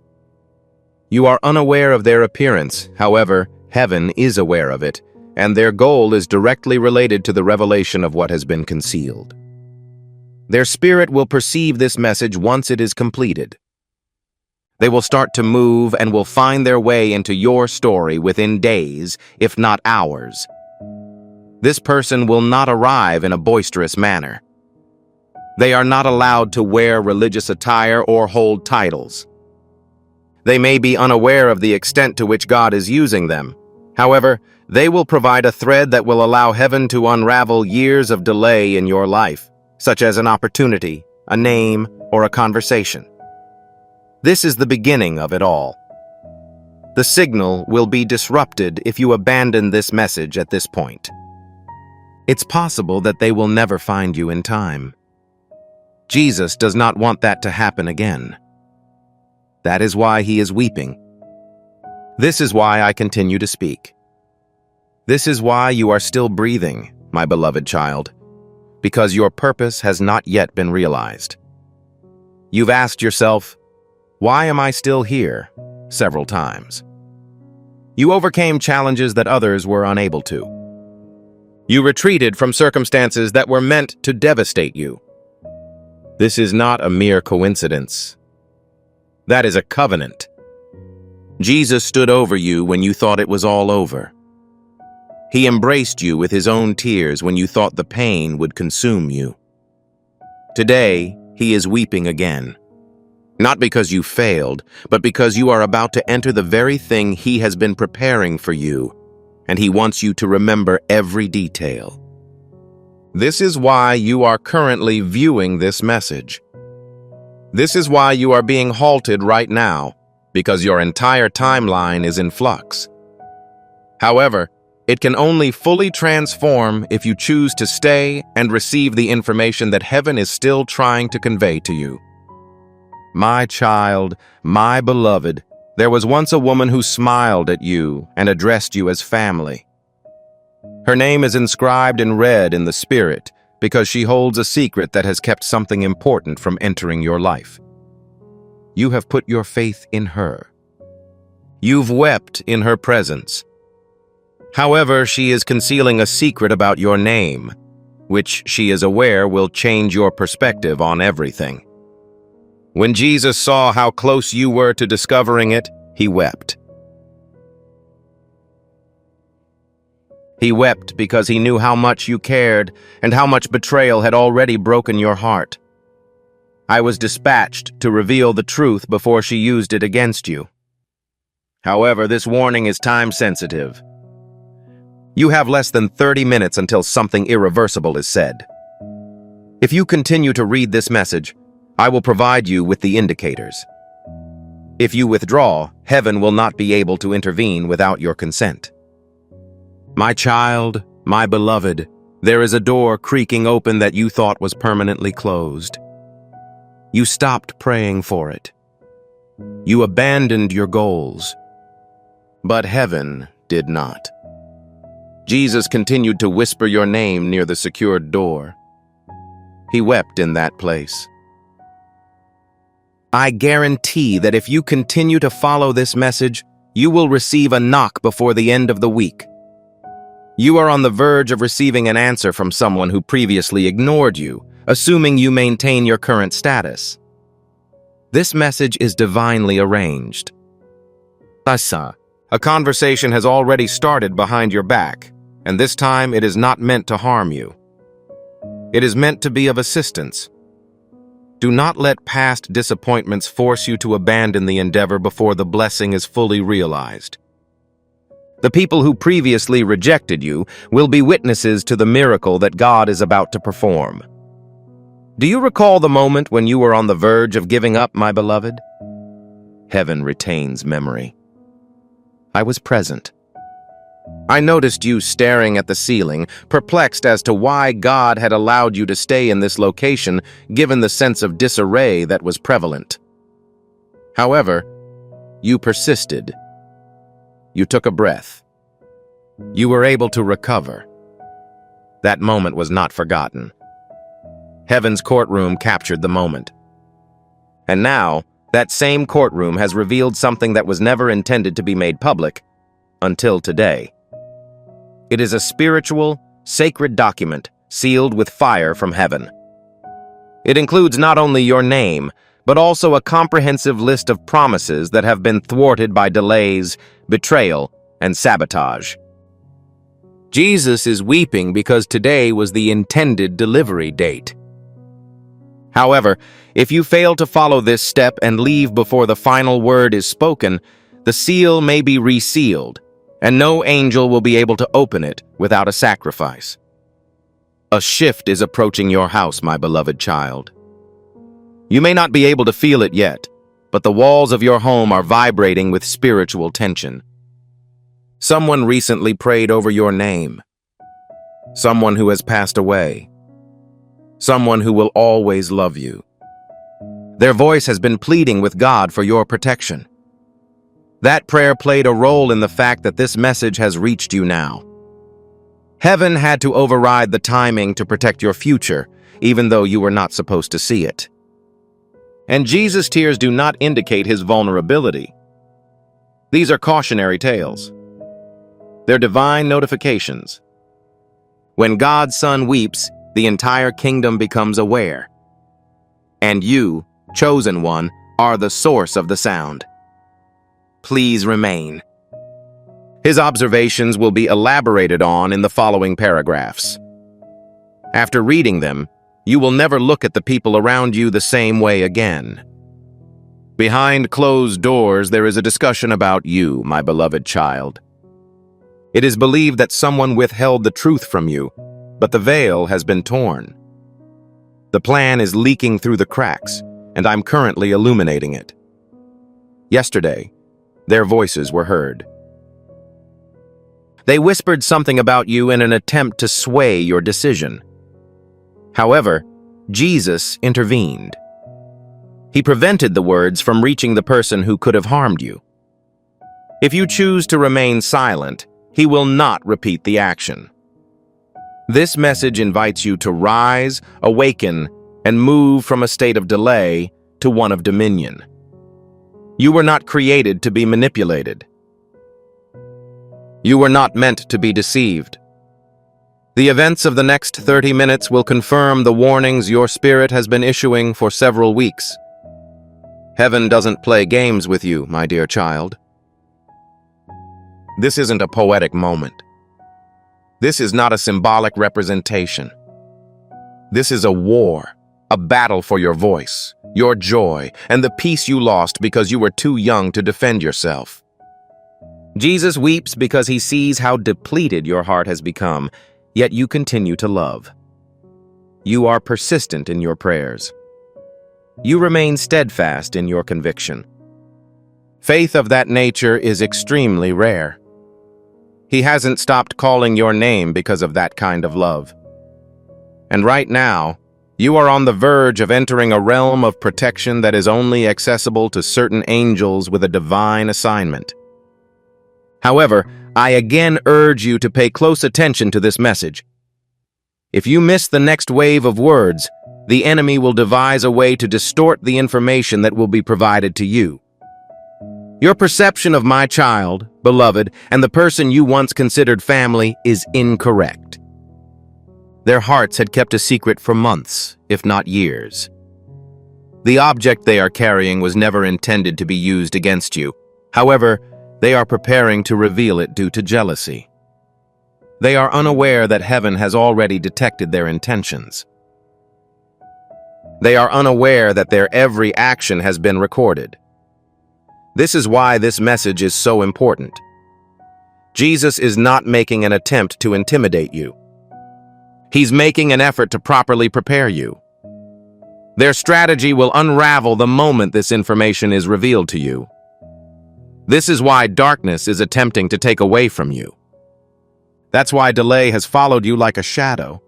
You are unaware of their appearance, however, heaven is aware of it, and their goal is directly related to the revelation of what has been concealed. Their spirit will perceive this message once it is completed. They will start to move and will find their way into your story within days, if not hours. This person will not arrive in a boisterous manner. They are not allowed to wear religious attire or hold titles. They may be unaware of the extent to which God is using them. However, they will provide a thread that will allow heaven to unravel years of delay in your life, such as an opportunity, a name, or a conversation. This is the beginning of it all. The signal will be disrupted if you abandon this message at this point. It's possible that they will never find you in time. Jesus does not want that to happen again. That is why he is weeping. This is why I continue to speak. This is why you are still breathing, my beloved child, because your purpose has not yet been realized. You've asked yourself, "Why am I still here?" several times. You overcame challenges that others were unable to. You retreated from circumstances that were meant to devastate you. This is not a mere coincidence. That is a covenant. Jesus stood over you when you thought it was all over. He embraced you with his own tears when you thought the pain would consume you. Today, he is weeping again. Not because you failed, but because you are about to enter the very thing he has been preparing for you, and he wants you to remember every detail. This is why you are currently viewing this message. This is why you are being halted right now, because your entire timeline is in flux. However, it can only fully transform if you choose to stay and receive the information that heaven is still trying to convey to you. My child, my beloved, there was once a woman who smiled at you and addressed you as family. Her name is inscribed in red in the spirit because she holds a secret that has kept something important from entering your life. You have put your faith in her. You've wept in her presence. However, she is concealing a secret about your name, which she is aware will change your perspective on everything. When Jesus saw how close you were to discovering it, he wept. He wept because he knew how much you cared and how much betrayal had already broken your heart. I was dispatched to reveal the truth before she used it against you. However, this warning is time-sensitive. You have less than 30 minutes until something irreversible is said. If you continue to read this message, I will provide you with the indicators. If you withdraw, heaven will not be able to intervene without your consent. My child, my beloved, there is a door creaking open that you thought was permanently closed. You stopped praying for it. You abandoned your goals. But heaven did not. Jesus continued to whisper your name near the secured door. He wept in that place. I guarantee that if you continue to follow this message, you will receive a knock before the end of the week. You are on the verge of receiving an answer from someone who previously ignored you, assuming you maintain your current status. This message is divinely arranged. Asa, a conversation has already started behind your back, and this time it is not meant to harm you. It is meant to be of assistance. Do not let past disappointments force you to abandon the endeavor before the blessing is fully realized. The people who previously rejected you will be witnesses to the miracle that God is about to perform. Do you recall the moment when you were on the verge of giving up, my beloved? Heaven retains memory. I was present. I noticed you staring at the ceiling, perplexed as to why God had allowed you to stay in this location given the sense of disarray that was prevalent. However, you persisted. You took a breath. You were able to recover. That moment was not forgotten. Heaven's courtroom captured the moment. And now, that same courtroom has revealed something that was never intended to be made public until today. It is a spiritual, sacred document sealed with fire from heaven. It includes not only your name, but also a comprehensive list of promises that have been thwarted by delays, betrayal, and sabotage. Jesus is weeping because today was the intended delivery date. However, if you fail to follow this step and leave before the final word is spoken, the seal may be resealed, and no angel will be able to open it without a sacrifice. A shift is approaching your house, my beloved child. You may not be able to feel it yet, but the walls of your home are vibrating with spiritual tension. Someone recently prayed over your name. Someone who has passed away. Someone who will always love you. Their voice has been pleading with God for your protection. That prayer played a role in the fact that this message has reached you now. Heaven had to override the timing to protect your future, even though you were not supposed to see it. And Jesus' tears do not indicate his vulnerability. These are cautionary tales. They're divine notifications. When God's Son weeps, the entire kingdom becomes aware. And you, chosen one, are the source of the sound. Please remain. His observations will be elaborated on in the following paragraphs. After reading them, you will never look at the people around you the same way again. Behind closed doors, there is a discussion about you, my beloved child. It is believed that someone withheld the truth from you, but the veil has been torn. The plan is leaking through the cracks, and I'm currently illuminating it. Yesterday, their voices were heard. They whispered something about you in an attempt to sway your decision. However, Jesus intervened. He prevented the words from reaching the person who could have harmed you. If you choose to remain silent, he will not repeat the action. This message invites you to rise, awaken, and move from a state of delay to one of dominion. You were not created to be manipulated. You were not meant to be deceived. The events of the next 30 minutes will confirm the warnings your spirit has been issuing for several weeks. Heaven doesn't play games with you, my dear child. This isn't a poetic moment. This is not a symbolic representation. This is a war, a battle for your voice, your joy, and the peace you lost because you were too young to defend yourself. Jesus weeps because he sees how depleted your heart has become, yet you continue to love. You are persistent in your prayers. You remain steadfast in your conviction. Faith of that nature is extremely rare. He hasn't stopped calling your name because of that kind of love. And right now, you are on the verge of entering a realm of protection that is only accessible to certain angels with a divine assignment. However, I again urge you to pay close attention to this message. If you miss the next wave of words, the enemy will devise a way to distort the information that will be provided to you. Your perception of my child, beloved, and the person you once considered family is incorrect. Their hearts had kept a secret for months, if not years. The object they are carrying was never intended to be used against you. However, they are preparing to reveal it due to jealousy. They are unaware that heaven has already detected their intentions. They are unaware that their every action has been recorded. This is why this message is so important. Jesus is not making an attempt to intimidate you. He's making an effort to properly prepare you. Their strategy will unravel the moment this information is revealed to you. This is why darkness is attempting to take away from you. That's why delay has followed you like a shadow.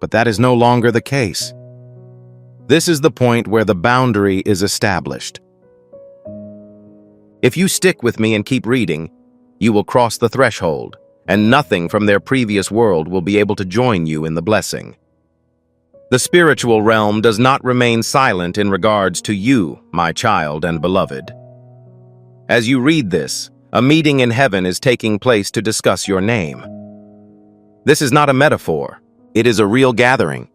But that is no longer the case. This is the point where the boundary is established. If you stick with me and keep reading, you will cross the threshold, and nothing from their previous world will be able to join you in the blessing. The spiritual realm does not remain silent in regards to you, my child and beloved. As you read this, a meeting in heaven is taking place to discuss your name. This is not a metaphor. It is a real gathering.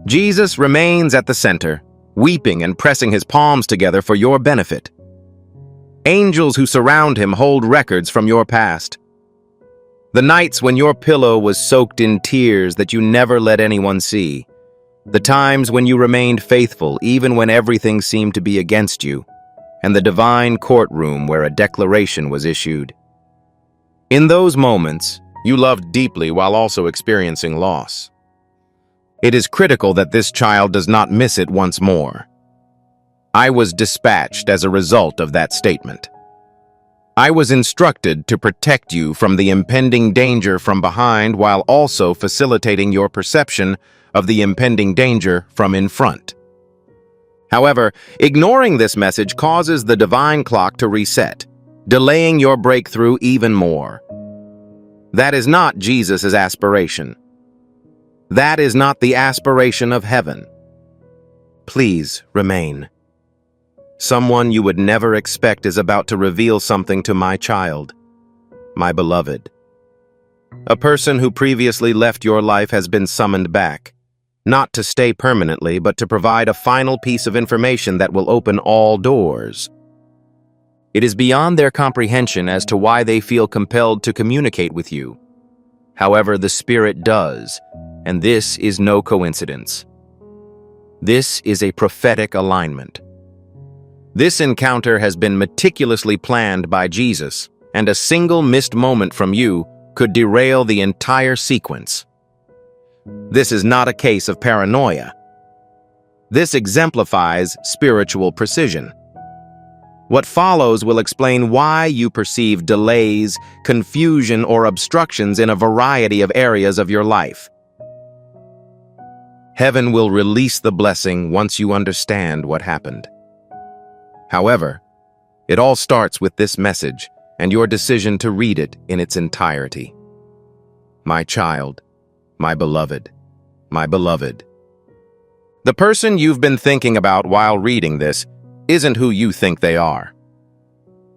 Jesus remains at the center, weeping and pressing his palms together for your benefit. Angels who surround him hold records from your past. The nights when your pillow was soaked in tears that you never let anyone see. The times when you remained faithful even when everything seemed to be against you, and the divine courtroom where a declaration was issued. In those moments, you loved deeply while also experiencing loss. It is critical that this child does not miss it once more. I was dispatched as a result of that statement. I was instructed to protect you from the impending danger from behind while also facilitating your perception of the impending danger from in front. However, ignoring this message causes the divine clock to reset, delaying your breakthrough even more. That is not Jesus' aspiration. That is not the aspiration of heaven. Please remain. Someone you would never expect is about to reveal something to my child, my beloved. A person who previously left your life has been summoned back, not to stay permanently, but to provide a final piece of information that will open all doors. It is beyond their comprehension as to why they feel compelled to communicate with you. However, the Spirit does, and this is no coincidence. This is a prophetic alignment. This encounter has been meticulously planned by Jesus, and a single missed moment from you could derail the entire sequence. This is not a case of paranoia. This exemplifies spiritual precision. What follows will explain why you perceive delays, confusion, or obstructions in a variety of areas of your life. Heaven will release the blessing once you understand what happened. However, it all starts with this message and your decision to read it in its entirety. My child, my beloved, my beloved. The person you've been thinking about while reading this isn't who you think they are.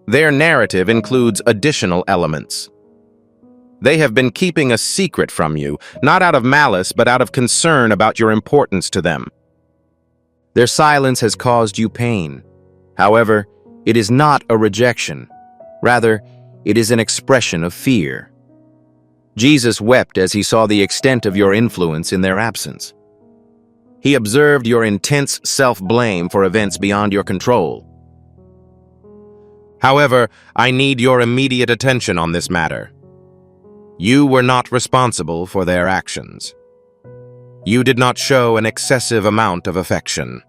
Their narrative includes additional elements. They have been keeping a secret from you, not out of malice, but out of concern about your importance to them. Their silence has caused you pain. However, it is not a rejection. Rather, it is an expression of fear. Jesus wept as he saw the extent of your influence in their absence. He observed your intense self-blame for events beyond your control. However, I need your immediate attention on this matter. You were not responsible for their actions. You did not show an excessive amount of affection.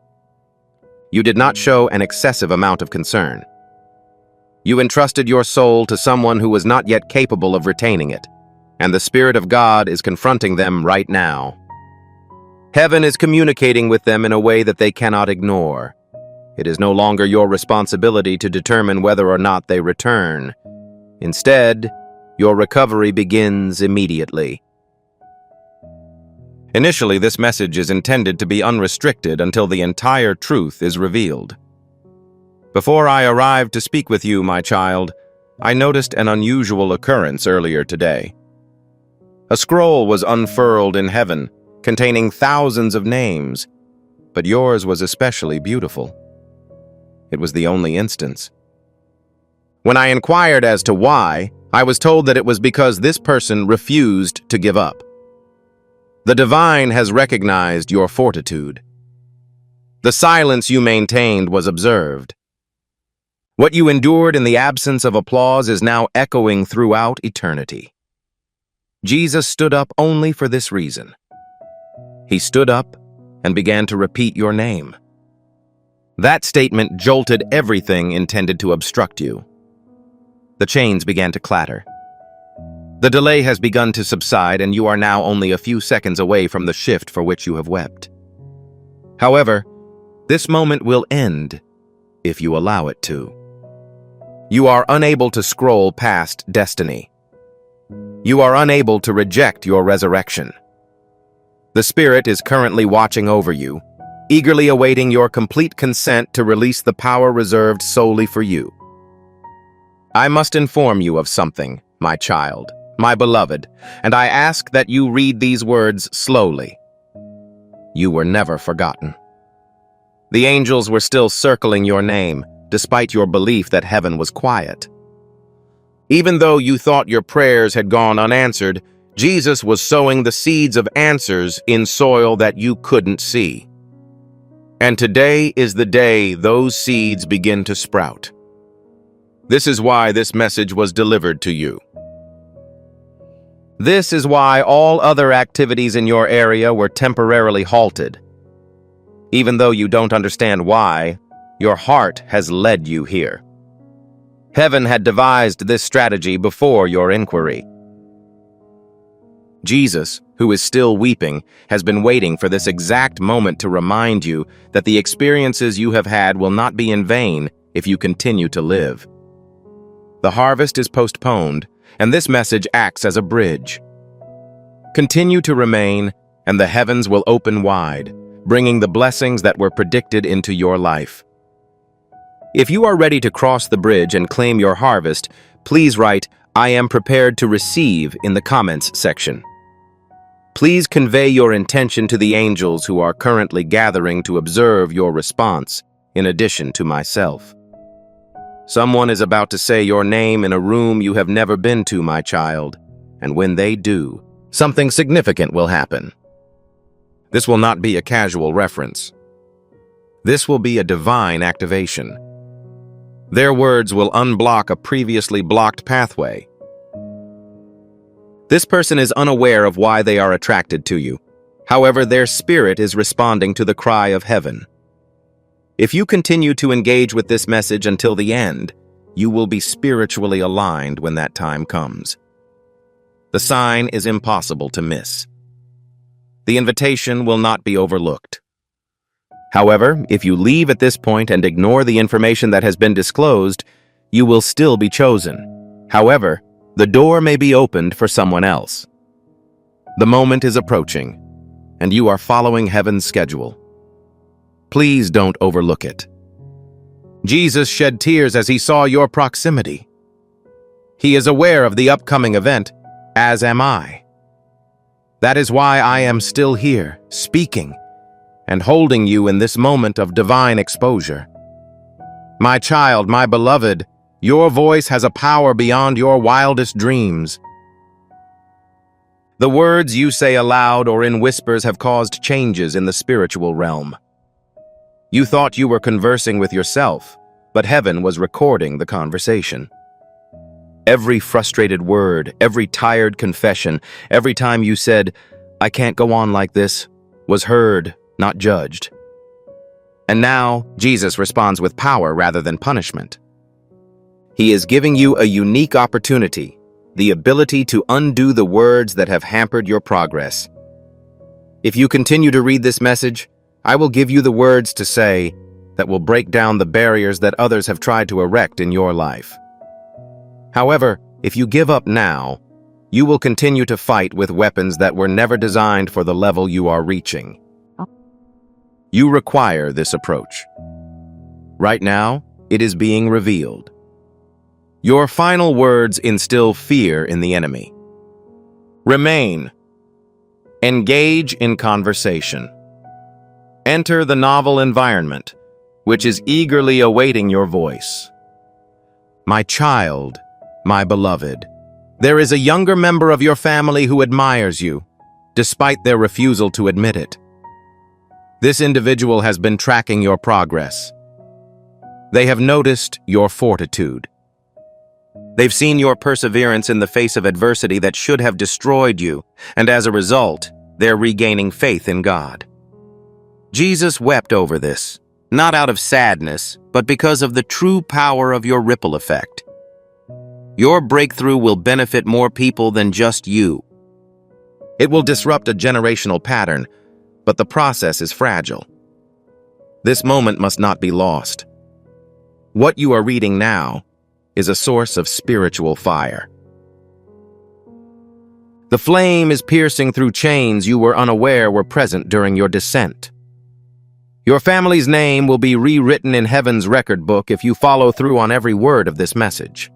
You did not show an excessive amount of concern. You entrusted your soul to someone who was not yet capable of retaining it, and the Spirit of God is confronting them right now. Heaven is communicating with them in a way that they cannot ignore. It is no longer your responsibility to determine whether or not they return. Instead, your recovery begins immediately. Initially, this message is intended to be unrestricted until the entire truth is revealed. Before I arrived to speak with you, my child, I noticed an unusual occurrence earlier today. A scroll was unfurled in heaven, containing thousands of names, but yours was especially beautiful. It was the only instance. When I inquired as to why, I was told that it was because this person refused to give up. The divine has recognized your fortitude. The silence you maintained was observed. What you endured in the absence of applause is now echoing throughout eternity. Jesus stood up only for this reason. He stood up and began to repeat your name. That statement jolted everything intended to obstruct you. The chains began to clatter. The delay has begun to subside, and you are now only a few seconds away from the shift for which you have wept. However, this moment will end if you allow it to. You are unable to scroll past destiny. You are unable to reject your resurrection. The Spirit is currently watching over you, eagerly awaiting your complete consent to release the power reserved solely for you. I must inform you of something, my child, my beloved, and I ask that you read these words slowly. You were never forgotten. The angels were still circling your name, despite your belief that heaven was quiet. Even though you thought your prayers had gone unanswered, Jesus was sowing the seeds of answers in soil that you couldn't see. And today is the day those seeds begin to sprout. This is why this message was delivered to you. This is why all other activities in your area were temporarily halted. Even though you don't understand why, your heart has led you here. Heaven had devised this strategy before your inquiry. Jesus, who is still weeping, has been waiting for this exact moment to remind you that the experiences you have had will not be in vain if you continue to live. The harvest is postponed, and this message acts as a bridge. Continue to remain, and the heavens will open wide, bringing the blessings that were predicted into your life. If you are ready to cross the bridge and claim your harvest, please write, "I am prepared to receive" in the comments section. Please convey your intention to the angels who are currently gathering to observe your response, in addition to myself. Someone is about to say your name in a room you have never been to, my child, and when they do, something significant will happen. This will not be a casual reference. This will be a divine activation. Their words will unblock a previously blocked pathway. This person is unaware of why they are attracted to you. However, their spirit is responding to the cry of heaven. If you continue to engage with this message until the end, you will be spiritually aligned when that time comes. The sign is impossible to miss. The invitation will not be overlooked. However, if you leave at this point and ignore the information that has been disclosed, you will still be chosen. However, the door may be opened for someone else. The moment is approaching, and you are following heaven's schedule. Please don't overlook it. Jesus shed tears as he saw your proximity. He is aware of the upcoming event, as am I. That is why I am still here, speaking, and holding you in this moment of divine exposure. My child, my beloved, your voice has a power beyond your wildest dreams. The words you say aloud or in whispers have caused changes in the spiritual realm. You thought you were conversing with yourself, but heaven was recording the conversation. Every frustrated word, every tired confession, every time you said, "I can't go on like this," was heard, not judged. And now, Jesus responds with power rather than punishment. He is giving you a unique opportunity, the ability to undo the words that have hampered your progress. If you continue to read this message, I will give you the words to say that will break down the barriers that others have tried to erect in your life. However, if you give up now, you will continue to fight with weapons that were never designed for the level you are reaching. You require this approach. Right now, it is being revealed. Your final words instill fear in the enemy. Remain. Engage in conversation. Enter the novel environment, which is eagerly awaiting your voice. My child, my beloved, there is a younger member of your family who admires you, despite their refusal to admit it. This individual has been tracking your progress. They have noticed your fortitude. They've seen your perseverance in the face of adversity that should have destroyed you, and as a result, they're regaining faith in God. Jesus wept over this, not out of sadness, but because of the true power of your ripple effect. Your breakthrough will benefit more people than just you. It will disrupt a generational pattern, but the process is fragile. This moment must not be lost. What you are reading now is a source of spiritual fire. The flame is piercing through chains you were unaware were present during your descent. Your family's name will be rewritten in heaven's record book if you follow through on every word of this message.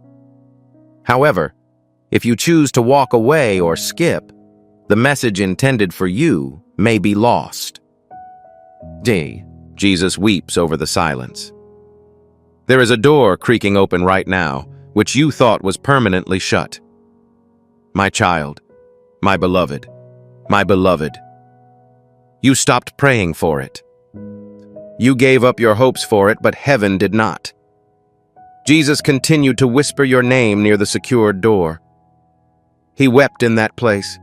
However, If you choose to walk away or skip, the message intended for you may be lost. D. Jesus weeps over the silence. There is a door creaking open right now, which you thought was permanently shut. My child, my beloved, my beloved. You stopped praying for it. You gave up your hopes for it, but heaven did not. Jesus continued to whisper your name near the secured door. He wept in that place.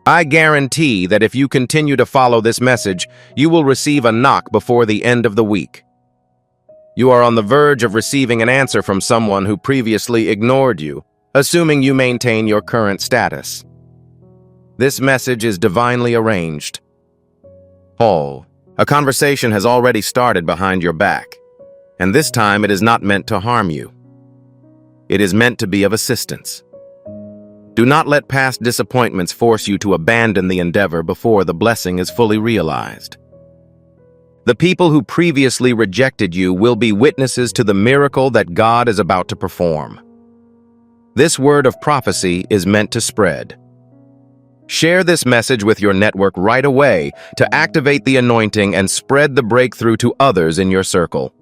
I guarantee that if you continue to follow this message, you will receive a knock before the end of the week. You are on the verge of receiving an answer from someone who previously ignored you, assuming you maintain your current status. This message is divinely arranged. Paul, a conversation has already started behind your back, and this time it is not meant to harm you. It is meant to be of assistance. Do not let past disappointments force you to abandon the endeavor before the blessing is fully realized. The people who previously rejected you will be witnesses to the miracle that God is about to perform. This word of prophecy is meant to spread. Share this message with your network right away to activate the anointing and spread the breakthrough to others in your circle.